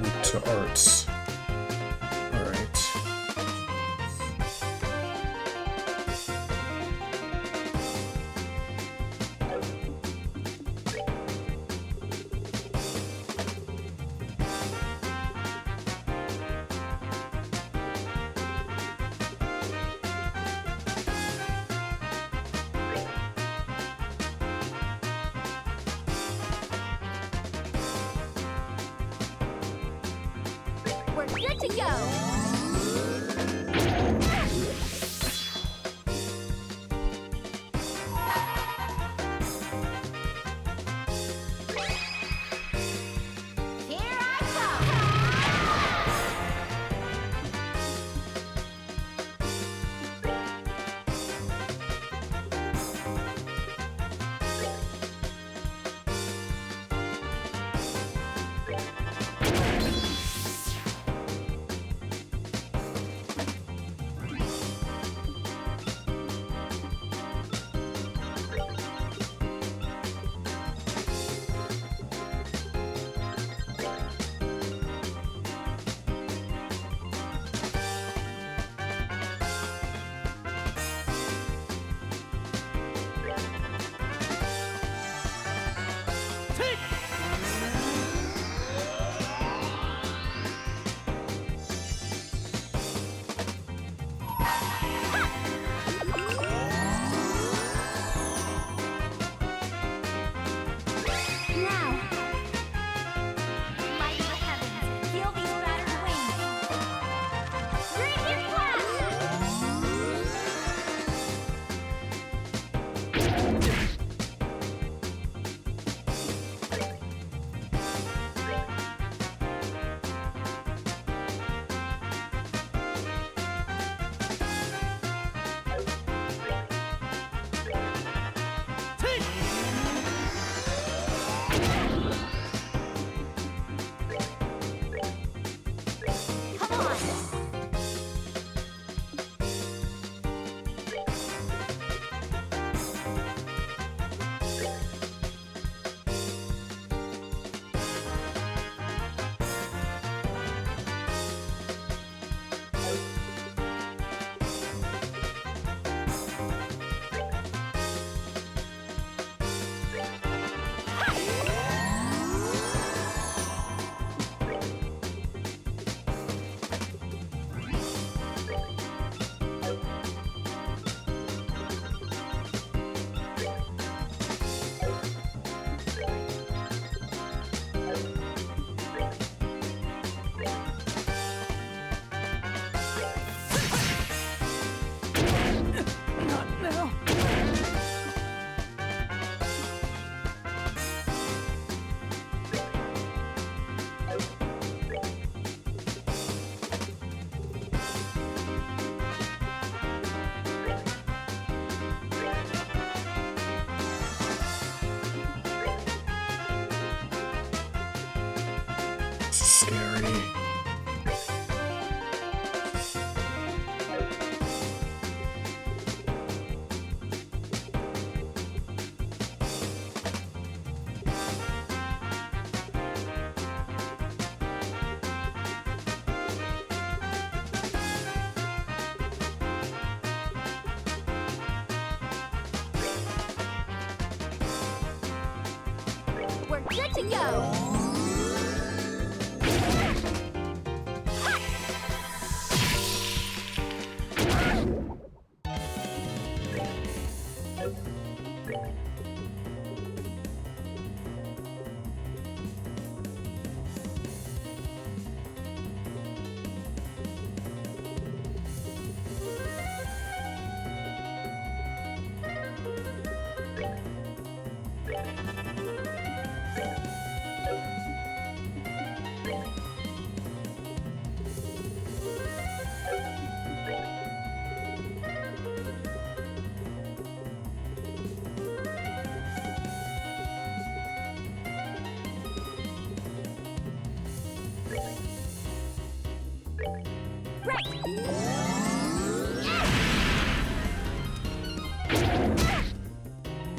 weak to arts. Alright. We're good to go. Here I This is scary. We're good to go.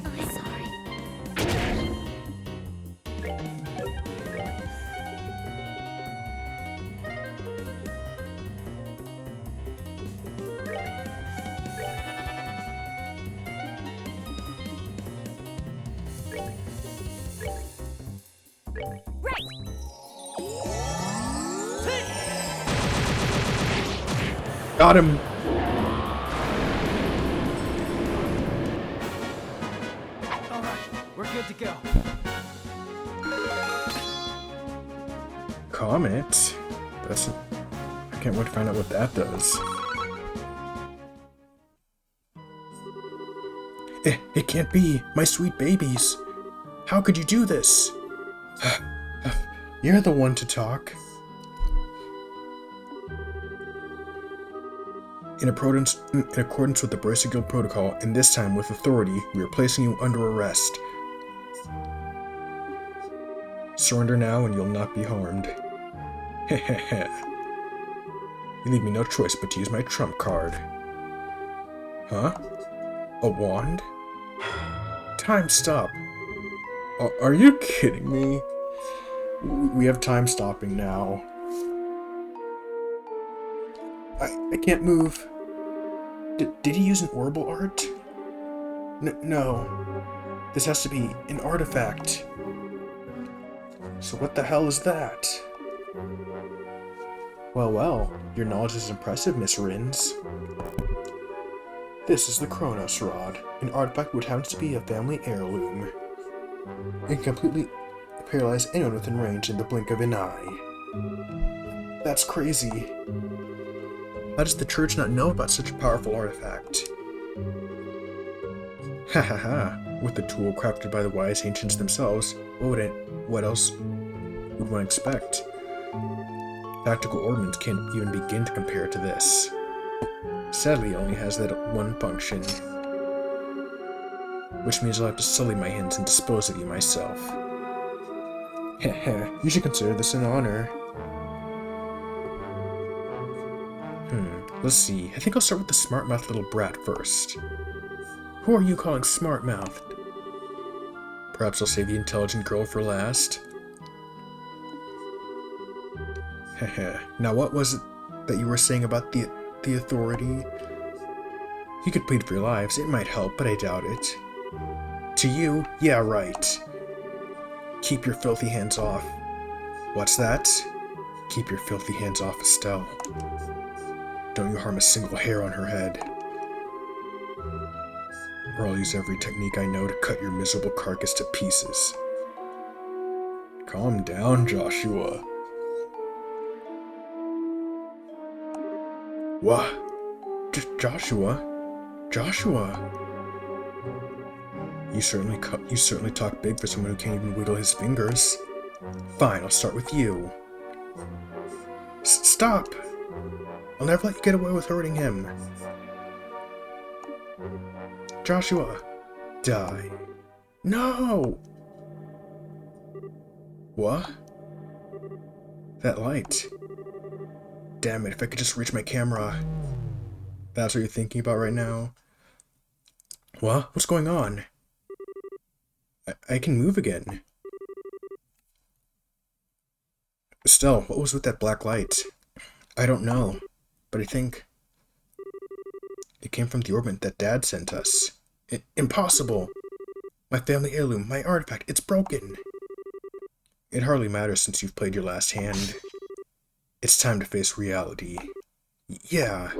I'm sorry. Got him! Alright, we're good to go. Comet? That's... I can't wait to find out what that does. It can't be! My sweet babies! How could you do this? You're the one to talk. In accordance with the Bracer Guild protocol, and this time with authority, we are placing you under arrest. Surrender now and you'll not be harmed. Heh. You leave me no choice but to use my trump card. Huh? A wand? Time stop. Are you kidding me? We have time stopping now. I can't move. Did he use an orbital art? No. This has to be an artifact. So what the hell is that? Well, your knowledge is impressive, Miss Rins. This is the Kronos Rod, an artifact which happens to be a family heirloom. It can completely paralyze anyone within range in the blink of an eye. That's crazy. How does the church not know about such a powerful artifact? Ha. With the tool crafted by the wise ancients themselves, what else would one expect? Tactical ordnance can't even begin to compare to this. Sadly, it only has that one function. Which means I'll have to sully my hands and dispose of you myself. Heh, you should consider this an honor. Let's see. I think I'll start with the smart-mouthed little brat first. Who are you calling smart-mouthed? Perhaps I'll save the intelligent girl for last. Heh. Now what was it that you were saying about the authority? You could plead for your lives. It might help, but I doubt it. To you? Yeah, right. Keep your filthy hands off. What's that? Keep your filthy hands off Estelle. Don't you harm a single hair on her head. Or I'll use every technique I know to cut your miserable carcass to pieces. Calm down, Joshua. What? Joshua? You certainly talk big for someone who can't even wiggle his fingers. Fine, I'll start with you. Stop! I'll never let you get away with hurting him. Joshua, die. No! What? That light. Damn it, if I could just reach my camera. That's what you're thinking about right now? What? What's going on? I can move again. Still, what was with that black light? I don't know, but I think it came from the orbit that Dad sent us. Impossible! My family heirloom, my artifact, it's broken! It hardly matters since you've played your last hand. It's time to face reality. Yeah.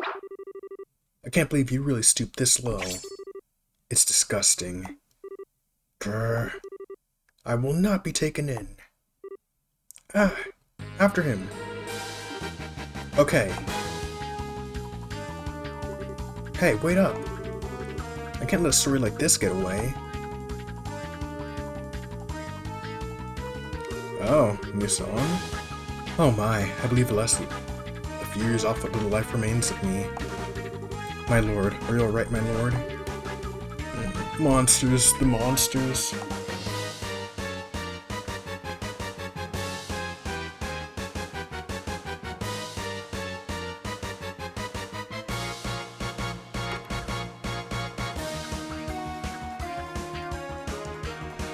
I can't believe you really stooped this low. It's disgusting. Grr. I will not be taken in. Ah, after him. Okay. Hey, wait up. I can't let a story like this get away. Oh, new song? Oh my, I believe a few years off what little life remains of me. My lord, are you alright, my lord? Monsters, the monsters.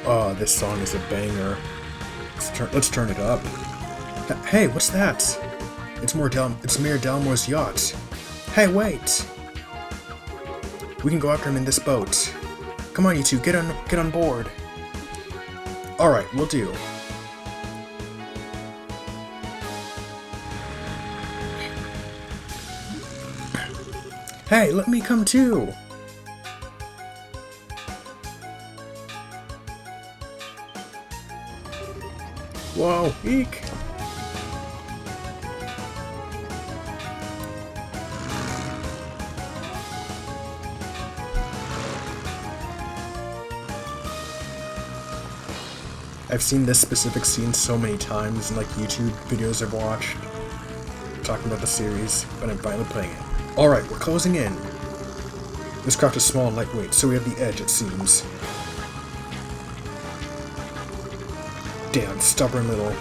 Oh, this song is a banger. Let's turn it up. Hey, what's that? It's Mayor Dalmore's yacht. Hey, wait! We can go after him in this boat. Come on, you two, get on board. Alright, we'll do. Hey, let me come too! Whoa, eek! I've seen this specific scene so many times in like YouTube videos I've watched talking about the series, but I'm finally playing it. Alright, we're closing in. This craft is small and lightweight, so we have the edge, it seems. Damn, stubborn little...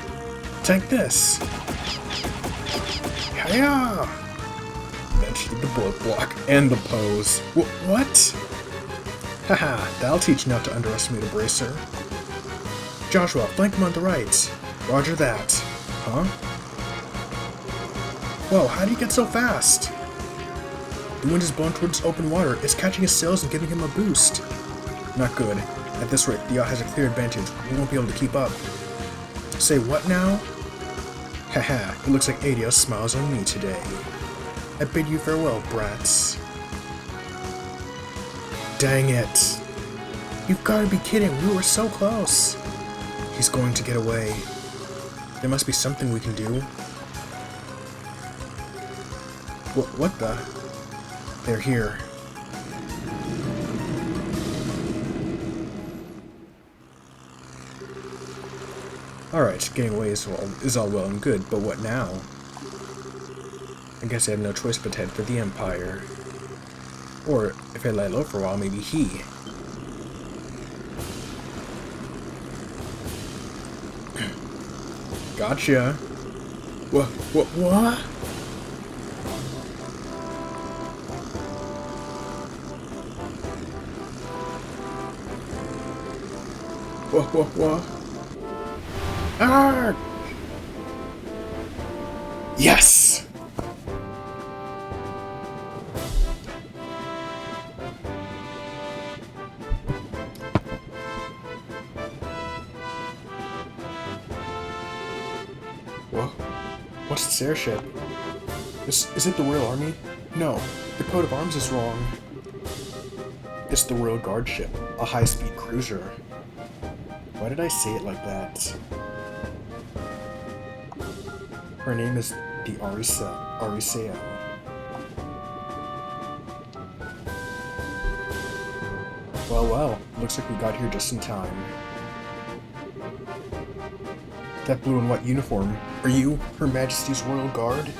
Take this! Hiya! Mentioned the bullet block and the pose. What? Haha, that'll teach you not to underestimate a bracer. Joshua, flank him on the right. Roger that. Huh? Whoa, how do you get so fast? The wind is blowing towards open water. It's catching his sails and giving him a boost. Not good. At this rate, the yacht has a clear advantage. We won't be able to keep up. Say what now? Haha, it looks like Adios smiles on me today. I bid you farewell, brats. Dang it. You've got to be kidding, we were so close. He's going to get away. There must be something we can do. What the? They're here. Alright, getting away is all well and good, but what now? I guess I have no choice but to head for the Empire. Or, if I lie low for a while, maybe he. Gotcha. What? What? Ah! Yes! What's this airship? Is it the Royal Army? No, the coat of arms is wrong. It's the Royal Guard ship, a high-speed cruiser. Why did I say it like that? Her name is the Arisea. Well, looks like we got here just in time. That blue and white uniform, are you Her Majesty's Royal Guard?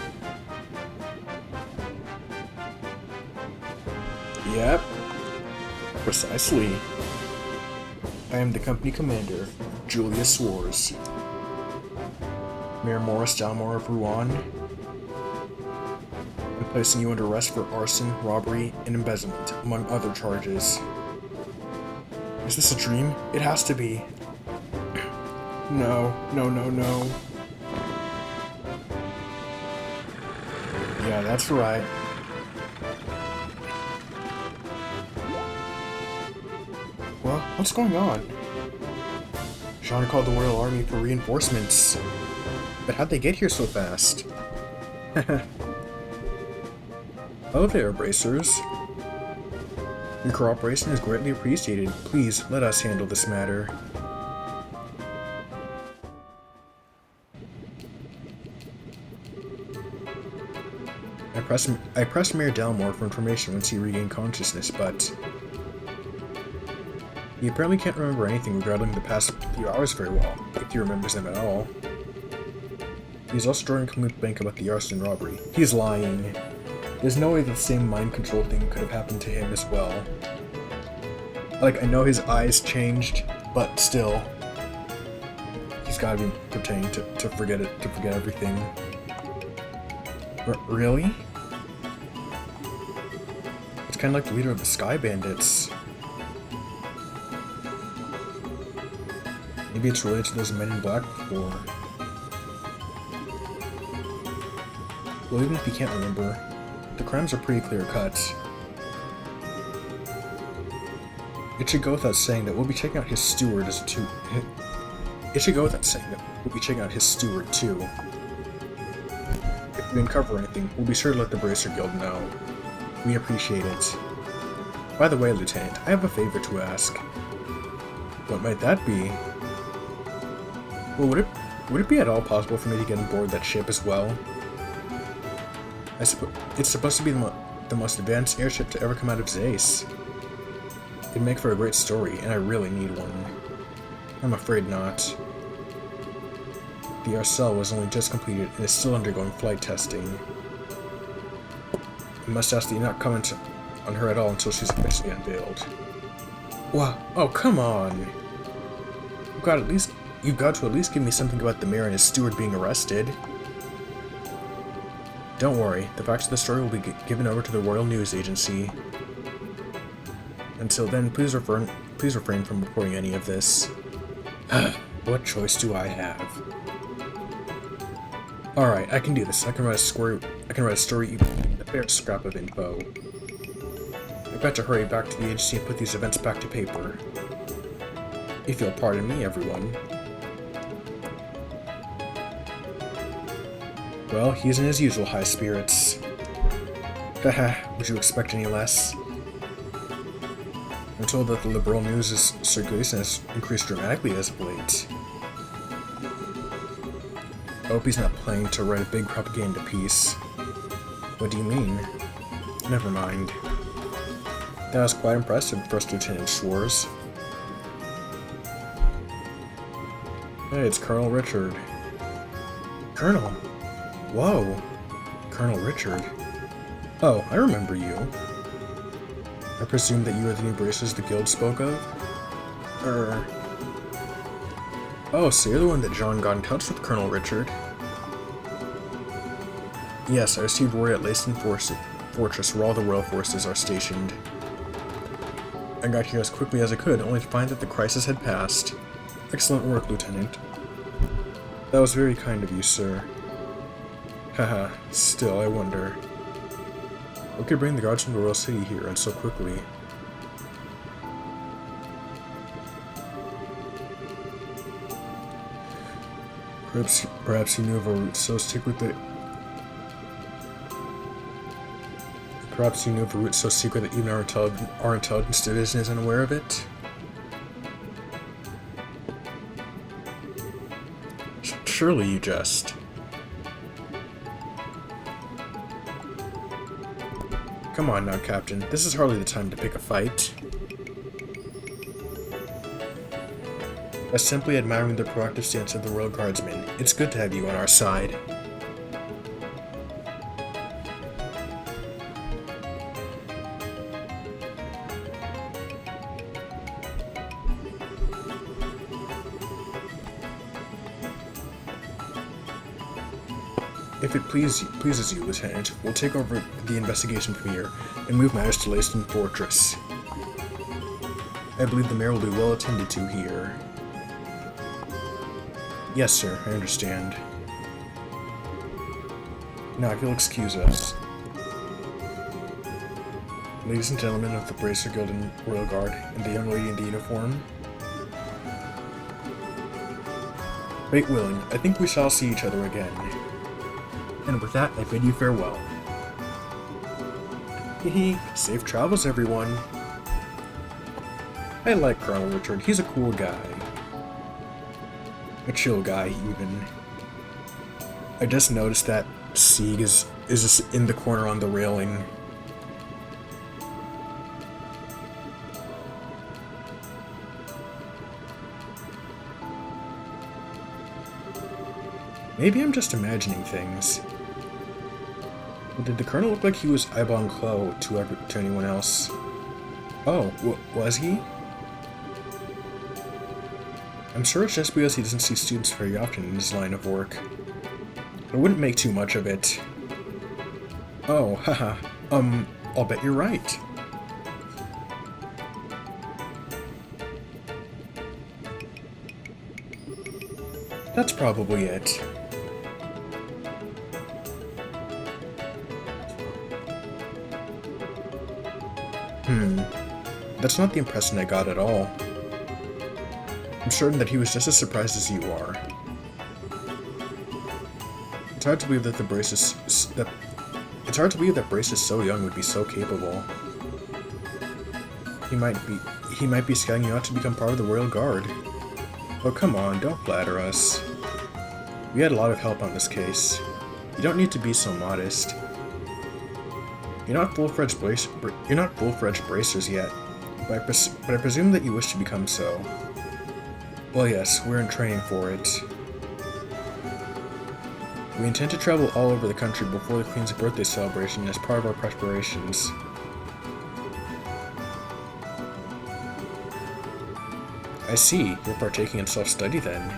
Yep. Precisely. I am the company commander, Julius Wars. Mayor Morris Dalmore of Rouen. I'm placing you under arrest for arson, robbery, and embezzlement, among other charges. Is this a dream? It has to be. No, no, no, no. Yeah, that's right. Well, what's going on? Jean called the Royal Army for reinforcements. But how'd they get here so fast? Hello there, Bracers. Your cooperation is greatly appreciated. Please, let us handle this matter. I pressed Mayor Dalmore for information once he regained consciousness, but he apparently can't remember anything regarding the past few hours very well, if he remembers them at all. He's also drawing a complete blank about the arson and robbery. He's lying. There's no way the same mind control thing could have happened to him as well. Like, I know his eyes changed, but still, he's gotta be pretending to forget everything. Really? It's kind of like the leader of the Sky Bandits. Maybe it's related to those men in black before. Well, even if you can't remember, the crimes are pretty clear-cut. It should go without saying that we'll be checking out his steward as too. It should go without saying that we'll be checking out his steward too. If we uncover anything, we'll be sure to let the Bracer Guild know. We appreciate it. By the way, Lieutenant, I have a favor to ask. What might that be? Well, would it be at all possible for me to get on board that ship as well? It's supposed to be the most advanced airship to ever come out of Zace. It'd make for a great story, and I really need one. I'm afraid not. The Arcel was only just completed and is still undergoing flight testing. I must ask that you not comment on her at all until she's officially unveiled. Wow! Oh, come on! You've got to at least give me something about the mayor and his steward being arrested. Don't worry, the facts of the story will be given over to the Royal News Agency. Until then, please refrain from reporting any of this. What choice do I have? Alright, I can do this. I can write a story even a fair scrap of info. I've got to hurry back to the agency and put these events back to paper. If you'll pardon me, everyone. Well, he's in his usual high spirits. Haha, would you expect any less? I'm told that the liberal news' circulation has increased dramatically as of late. I hope he's not planning to write a big propaganda piece. What do you mean? Never mind. That was quite impressive, First Lieutenant Schwarz. Hey, it's Colonel Richard. Colonel? Whoa! Colonel Richard. Oh, I remember you. I presume that you are the new Bracers the Guild spoke of? Oh, so you're the one that John got in touch with Colonel Richard. Yes, I received word at Lacen Fortress where all the royal forces are stationed. I got here as quickly as I could, only to find that the crisis had passed. Excellent work, Lieutenant. That was very kind of you, sir. Haha, still, I wonder. What could bring the guards from the royal city here, and so quickly? Perhaps you knew of a route so secret that... Perhaps you knew of a route so secret that even our intelligence division is unaware of it? Surely you jest. Come on now, Captain. This is hardly the time to pick a fight. I'm simply admiring the proactive stance of the Royal Guardsmen. It's good to have you on our side. If it pleases you, Lieutenant, we'll take over the investigation from here and move matters to Leyston Fortress. I believe the mayor will be well attended to here. Yes, sir, I understand. Now, if you'll excuse us. Ladies and gentlemen of the Bracer Guild and Royal Guard, and the young lady in the uniform. Fate willing, I think we shall see each other again. And with that, I bid you farewell. Hehe, safe travels, everyone. I like Colonel Richard, he's a cool guy. A chill guy, even. I just noticed that Sieg is just in the corner on the railing. Maybe I'm just imagining things. But did the Colonel look like he was eyeballing Chloe to anyone else? Oh, was he? I'm sure it's just because he doesn't see students very often in his line of work. I wouldn't make too much of it. Oh, haha. I'll bet you're right. That's probably it. That's not the impression I got at all. I'm certain that he was just as surprised as you are. It's hard to believe that Brace is so young would be so capable. He might be scouting you out to become part of the Royal Guard. Oh, come on, don't flatter us. We had a lot of help on this case. You don't need to be so modest. You're not full-fledged bracers yet, but I presume that you wish to become so. Well, yes, we're in training for it. We intend to travel all over the country before the Queen's birthday celebration as part of our preparations. I see, you're partaking in self-study then.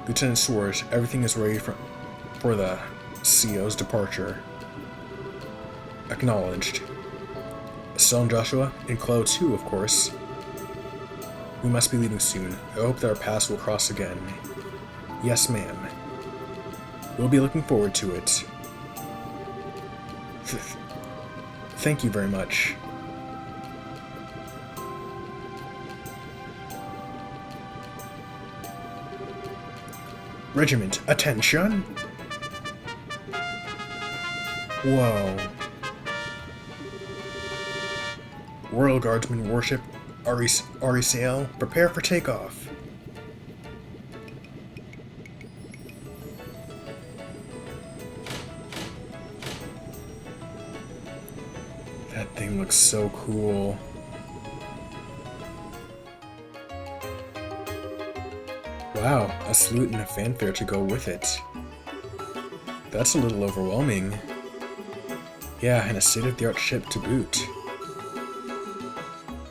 Lieutenant Swords, everything is ready for the CO's departure. Acknowledged. Estelle and Joshua, and Chloe too, of course. We must be leaving soon. I hope that our paths will cross again. Yes, ma'am. We'll be looking forward to it. Thank you very much. Regiment, attention! Whoa. Royal Guardsmen worship, Arisail, prepare for takeoff. That thing looks so cool. Wow, a salute and a fanfare to go with it. That's a little overwhelming. Yeah, and a state-of-the-art ship to boot.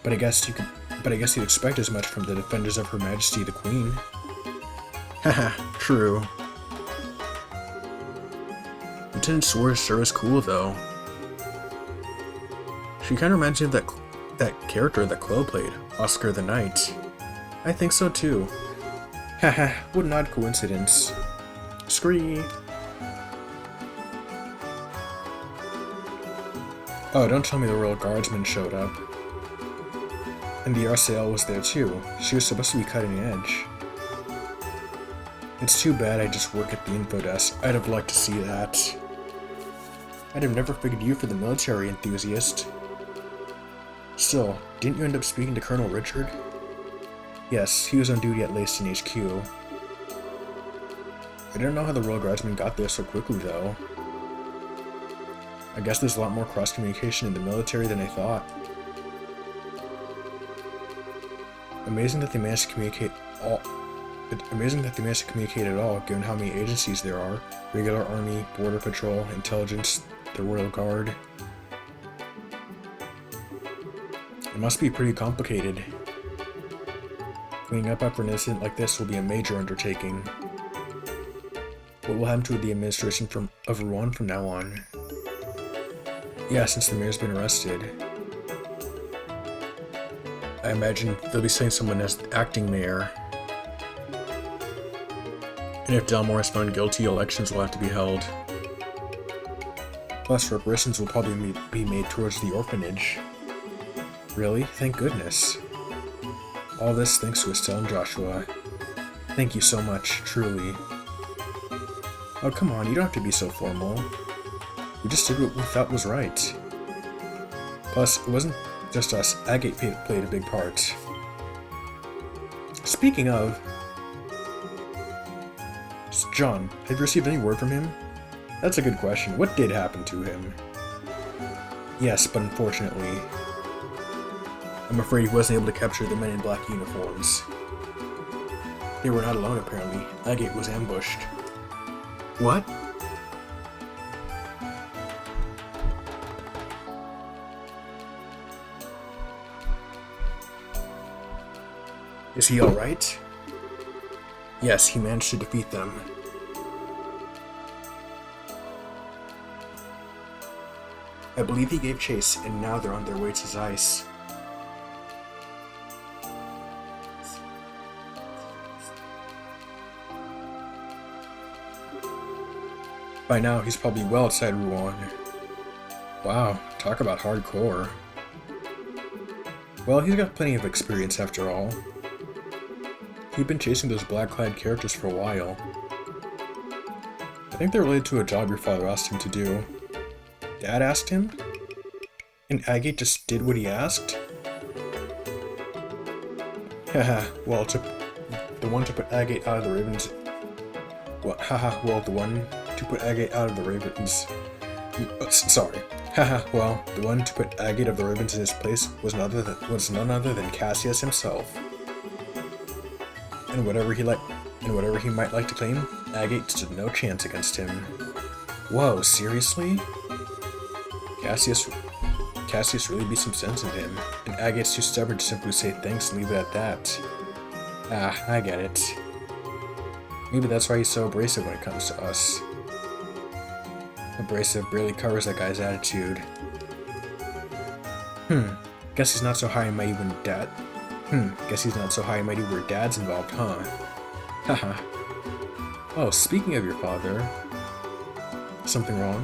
But I guess you'd expect as much from the defenders of Her Majesty the Queen. Haha, true. Lieutenant Swords sure is cool though. She kinda reminds me of that character that Chloe played, Oscar the Knight. I think so too. Haha, what an odd coincidence. Scree! Oh, don't tell me the Royal Guardsman showed up. And the RCL was there too. She was supposed to be cutting edge. It's too bad I just work at the info desk. I'd have liked to see that. I'd have never figured you for the military enthusiast. Still, didn't you end up speaking to Colonel Richard? Yes, he was on duty at Leyston HQ. I don't know how the Royal Guardsman got there so quickly though. I guess there's a lot more cross-communication in the military than I thought. Amazing that they managed to communicate at all, given how many agencies there are. Regular Army, Border Patrol, Intelligence, the Royal Guard. It must be pretty complicated. Cleaning up after an incident like this will be a major undertaking. What will happen to the administration of Rouen from now on? Yeah, since the mayor's been arrested. I imagine they'll be setting someone as acting mayor. And if Delmore is found guilty, elections will have to be held. Plus, reparations will probably be made towards the orphanage. Really? Thank goodness. All this thanks to Estelle and Joshua. Thank you so much, truly. Oh, come on, you don't have to be so formal. We just did what we thought was right. Plus, it wasn't just us. Agate played a big part. Speaking of... John, have you received any word from him? That's a good question. What did happen to him? Yes, but unfortunately... I'm afraid he wasn't able to capture the men in black uniforms. They were not alone, apparently. Agate was ambushed. What? Is he alright? Yes, he managed to defeat them. I believe he gave chase, and now they're on their way to Zeiss. By now, he's probably well outside Rouen. Wow, talk about hardcore. Well, he's got plenty of experience after all. He'd been chasing those black-clad characters for a while. I think they're related to a job your father asked him to do. Dad asked him? And Agate just did what he asked? Haha, well, the one to put Agate out of the Ravens... Well, haha, well, the one to put Agate out of the Ravens... Sorry. Haha, well, the one to put Agate of the Ravens in his place was none other than Cassius himself. And whatever he might like to claim, Agate stood no chance against him. Whoa, seriously? Cassius really beat some sense into him, and Agate's too stubborn to simply say thanks and leave it at that. Ah, I get it. Maybe that's why he's so abrasive when it comes to us. Abrasive barely covers that guy's attitude. Guess he's not so high and mighty when guess he's not so high and mighty where Dad's involved, huh? Haha. Oh, speaking of your father... Something wrong?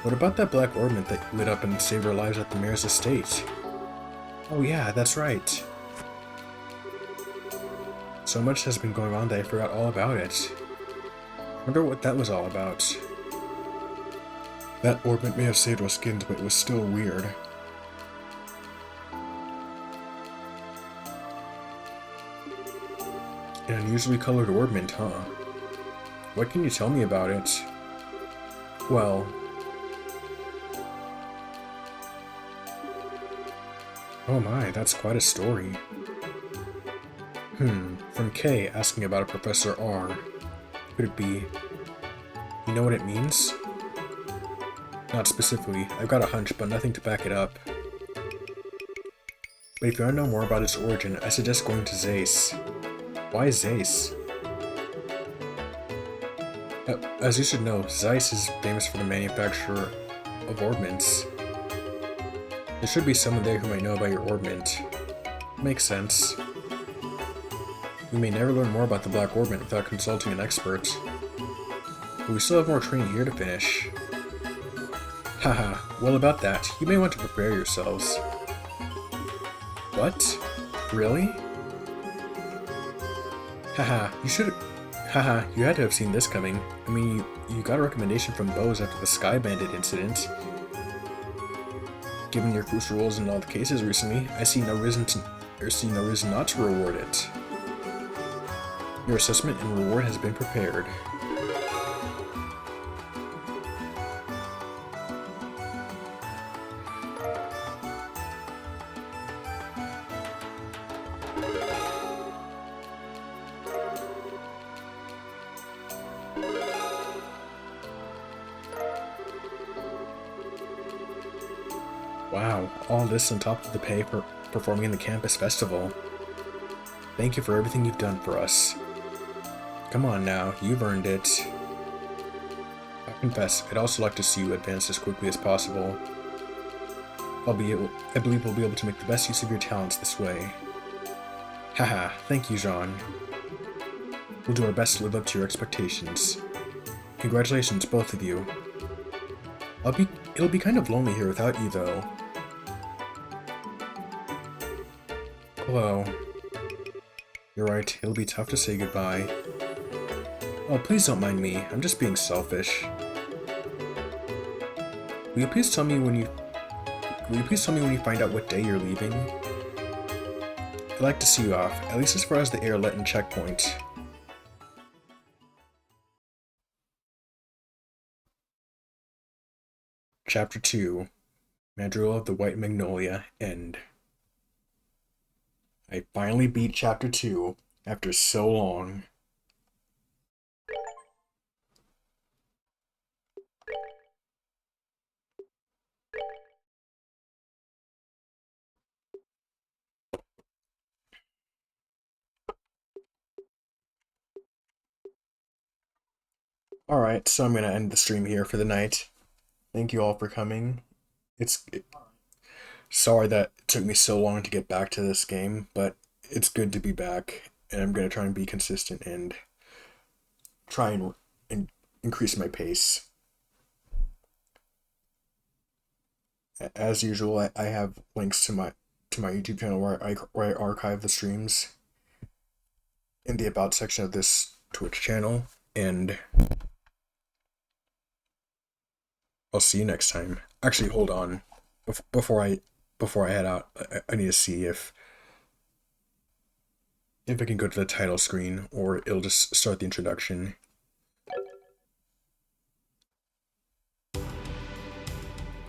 What about that black ornament that lit up and saved our lives at the mayor's estate? Oh yeah, that's right. So much has been going on that I forgot all about it. Wonder what that was all about. That ornament may have saved our skins, but it was still weird. An unusually colored ornament, huh? What can you tell me about it? Well... Oh my, that's quite a story. From K asking about a Professor R. Could it be... You know what it means? Not specifically. I've got a hunch, but nothing to back it up. But if you want to know more about its origin, I suggest going to Zeiss. Why Zeiss? As you should know, Zeiss is famous for the manufacture of ornaments. There should be someone there who might know about your ornament. Makes sense. We may never learn more about the Black Ornament without consulting an expert. But we still have more training here to finish. Haha, well about that, you may want to prepare yourselves. What? Really? Haha, you had to have seen this coming. I mean, you got a recommendation from Bose after the Sky Bandit incident. Given your crucial roles in all the cases recently, I see no reason not to reward it. Your assessment and reward has been prepared. Wow, all this on top of the pay for performing in the campus festival. Thank you for everything you've done for us. Come on now, you've earned it. I confess, I'd also like to see you advance as quickly as possible. I believe we'll be able to make the best use of your talents this way. Haha, thank you, Jean. We'll do our best to live up to your expectations. Congratulations, both of you. It'll be kind of lonely here without you, though. Hello. You're right, it'll be tough to say goodbye. Oh, please don't mind me. I'm just being selfish. Will you please tell me when you find out what day you're leaving? I'd like to see you off, at least as far as the airlet and checkpoint. Chapter 2. Mandrill of the White Magnolia, End. I finally beat Chapter 2 after so long. Alright, so I'm gonna end the stream here for the night. Thank you all for coming. Sorry that it took me so long to get back to this game, but it's good to be back, and I'm gonna try and be consistent and try and increase my pace. As usual, I have links to my YouTube channel where I archive the streams in the About section of this Twitch channel, and I'll see you next time. Actually, hold on. Before I head out, I need to see if I can go to the title screen, or it'll just start the introduction.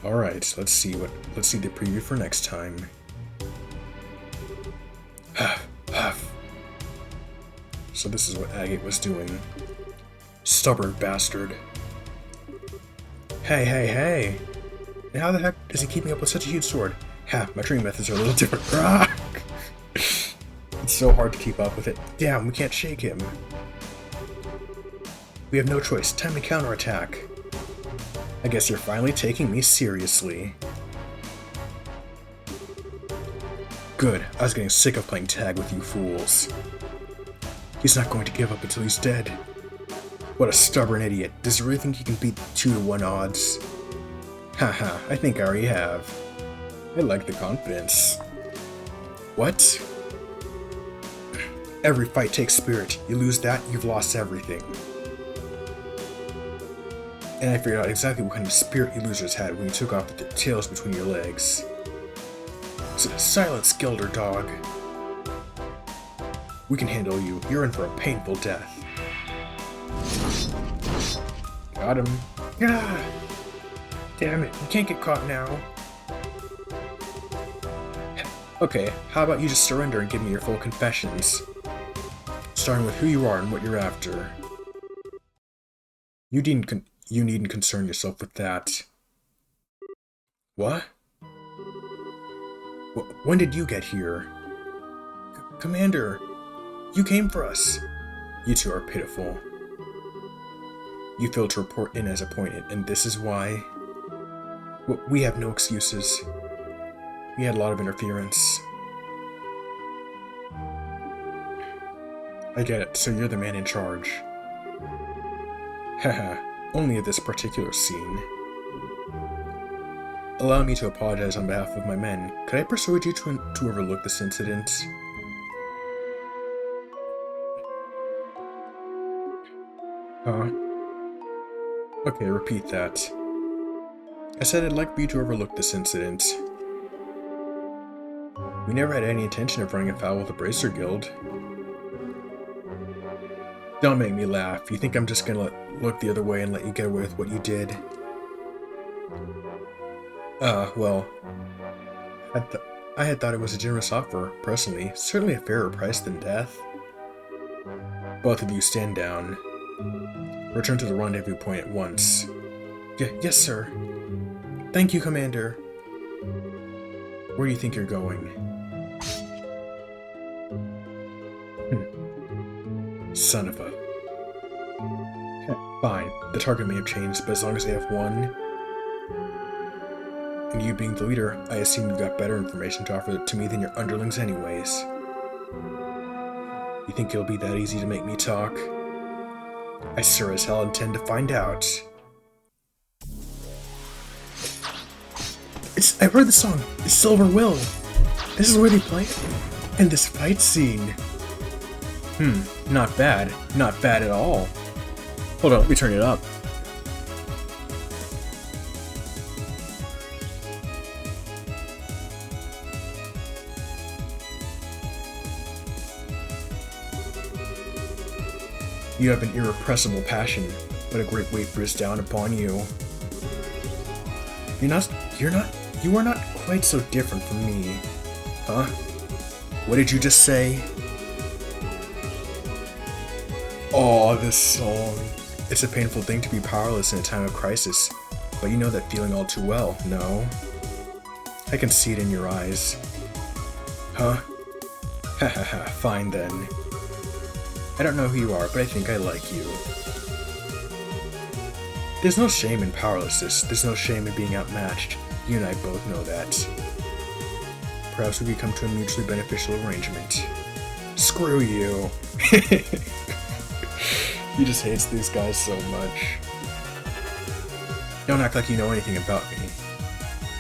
Alright, let's see the preview for next time. So this is what Agate was doing. Stubborn bastard. Hey! And how the heck is he keeping up with such a huge sword? Ha, my training methods are a little different. It's so hard to keep up with it. Damn, we can't shake him. We have no choice. Time to counterattack. I guess you're finally taking me seriously. Good. I was getting sick of playing tag with you fools. He's not going to give up until he's dead. What a stubborn idiot. Does he really think he can beat 2-to-1 odds? Haha, I think I already have. I like the confidence. What? Every fight takes spirit. You lose that, you've lost everything. And I figured out exactly what kind of spirit you losers had when you took off the tails between your legs. Silence, Gilder dog. We can handle you. You're in for a painful death. Got him. Ah! Damn it, you can't get caught now. Okay, how about you just surrender and give me your full confessions? Starting with who you are and what you're after. You needn't concern yourself with that. What? When did you get here? Commander, you came for us. You two are pitiful. You failed to report in as appointed, and this is why? We have no excuses. We had a lot of interference. I get it, so you're the man in charge. Haha, only at this particular scene. Allow me to apologize on behalf of my men. Could I persuade you to overlook this incident? Huh? Okay, repeat that. I said I'd like for you to overlook this incident. We never had any intention of running afoul with the Bracer Guild. Don't make me laugh. You think I'm just gonna look the other way and let you get away with what you did? Well, I had thought it was a generous offer, personally. Certainly a fairer price than death. Both of you stand down. Return to the rendezvous point at once. Yes, sir. Thank you, Commander. Where do you think you're going? Son of a... Fine, the target may have changed, but as long as they have one, and you being the leader, I assume you've got better information to offer to me than your underlings anyways. You think it'll be that easy to make me talk? I sure as hell intend to find out. I've heard the song, it's Silver Will. This is where they play it? In this fight scene. Not bad. Not bad at all. Hold on, let me turn it up. You have an irrepressible passion, but a great weight pressed down upon you. You are not quite so different from me. Huh? What did you just say? Oh, this song. It's a painful thing to be powerless in a time of crisis, but you know that feeling all too well, no? I can see it in your eyes. Huh? Hahaha, fine then. I don't know who you are, but I think I like you. There's no shame in powerlessness, there's no shame in being outmatched. You and I both know that. Perhaps we could come to a mutually beneficial arrangement. Screw you! He just hates these guys so much. Don't act like you know anything about me.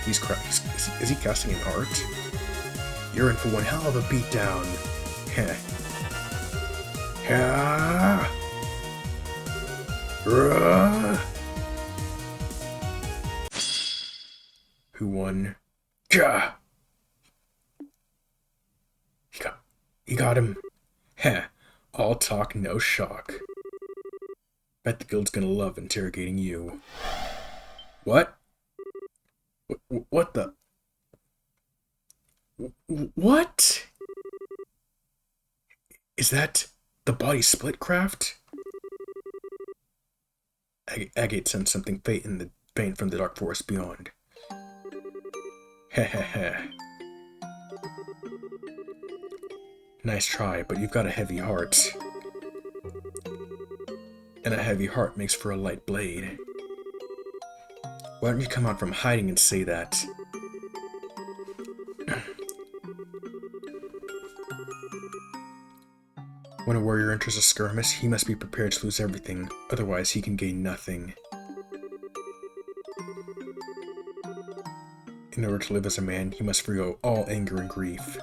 Is he casting an art? You're in for one hell of a beatdown. Heh. Yeah. Who won? Gah! He got him. Heh. All talk, no shock. Bet the guild's gonna love interrogating you. What? What the? What? Is that the body split craft? Agate sensed something faint from the dark forest beyond. Heh. Nice try, but you've got a heavy heart. And a heavy heart makes for a light blade. Why don't you come out from hiding and say that? When a warrior enters a skirmish, he must be prepared to lose everything, otherwise he can gain nothing. In order to live as a man, he must forgo all anger and grief.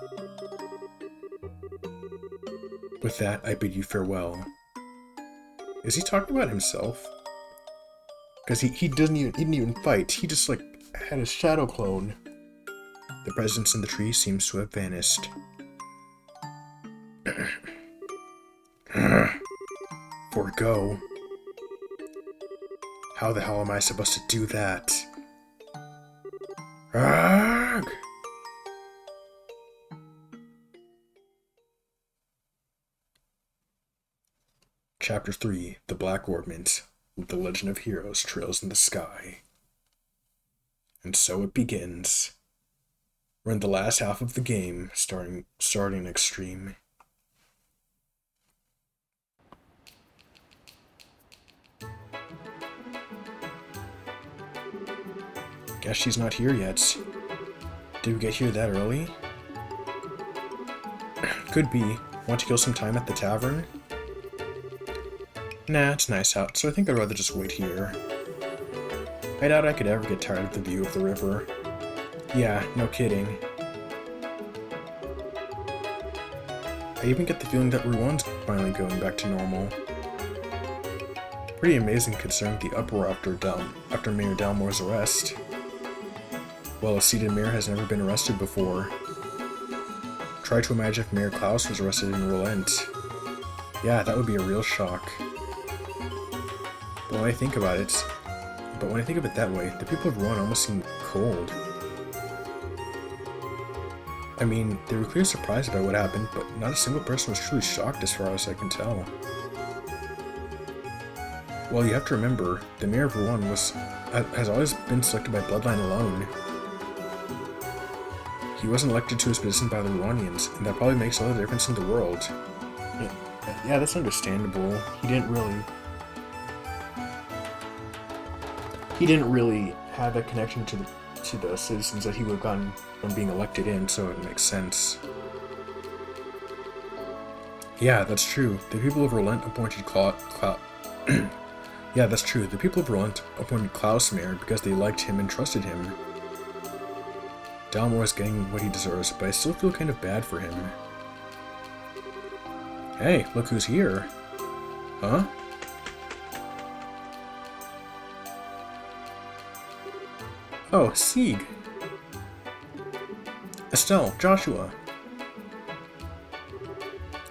With that, I bid you farewell. Is he talking about himself? Because he didn't even fight. He just like had a shadow clone. The presence in the tree seems to have vanished. Forgo. How the hell am I supposed to do that? Arrgh! Chapter 3, The Black Ornament, The Legend of Heroes Trails in the Sky. And so it begins. We're in the last half of the game, starting Extreme. Guess she's not here yet. Did we get here that early? Could be. Want to kill some time at the tavern? Nah, it's nice out, so I think I'd rather just wait here. I doubt I could ever get tired of the view of the river. Yeah, no kidding. I even get the feeling that Ruan's finally going back to normal. Pretty amazing considering the uproar after Mayor Dalmore's arrest. Well, a seated mayor has never been arrested before. Try to imagine if Mayor Klaus was arrested in Relent. Yeah, that would be a real shock. But when I think of it that way, the people of Rouen almost seem cold. I mean, they were clearly surprised by what happened, but not a single person was truly shocked as far as I can tell. Well, you have to remember, the mayor of Rouen has always been selected by bloodline alone. He wasn't elected to his position by the Rouenians, and that probably makes all the difference in the world. Yeah, that's understandable. He didn't really he didn't really have a connection to the citizens that he would have gotten from being elected in, so it makes sense. Yeah, that's true. The people of Relent appointed Yeah, that's true. The people of Relent appointed Klaus mayor because they liked him and trusted him. Dalmor is getting what he deserves, but I still feel kind of bad for him. Hey, look who's here. Huh? Oh, Sieg. Estelle, Joshua.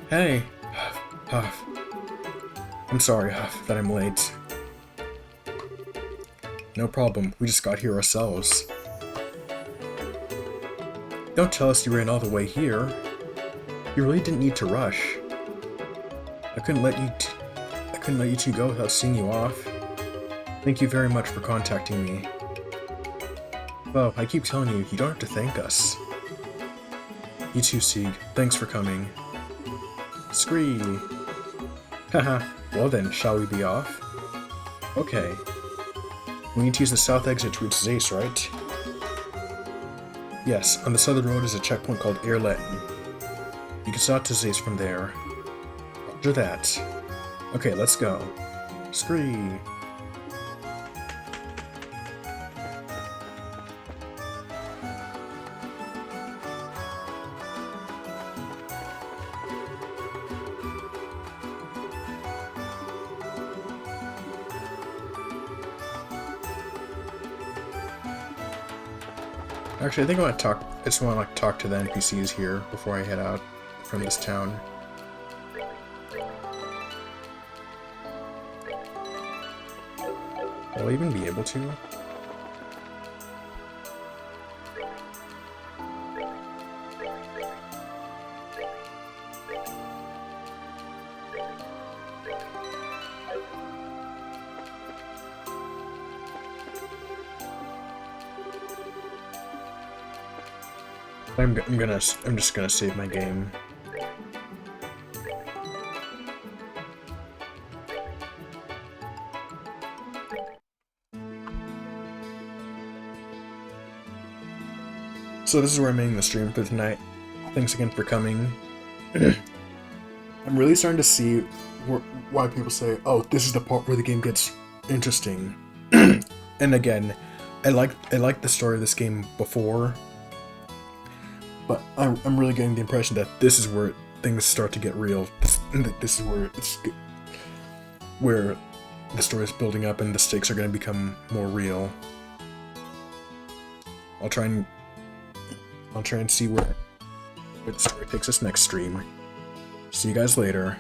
Hey. Huff. I'm sorry, Huff, that I'm late. No problem, we just got here ourselves. Don't tell us you ran all the way here. You really didn't need to rush. I couldn't let you two go without seeing you off. Thank you very much for contacting me. Well, I keep telling you, you don't have to thank us. You too, Sieg. Thanks for coming. Scree. Haha. Well then, shall we be off? Okay. We need to use the south exit to reach Zace, right? Yes, on the southern road is a checkpoint called Airletten. You can start to Zace from there. Roger that. Okay, let's go. Scree. Actually, I think I just want to talk to the NPCs here before I head out from this town. Will I even be able to? I'm just gonna save my game. So this is where I'm ending the stream for tonight. Thanks again for coming. I'm really starting to see why people say, "Oh, this is the part where the game gets interesting." And again, I liked the story of this game before. But I'm really getting the impression that this is where things start to get real. This is where the story is building up and the stakes are going to become more real. I'll try and see where the story takes us next stream. See you guys later.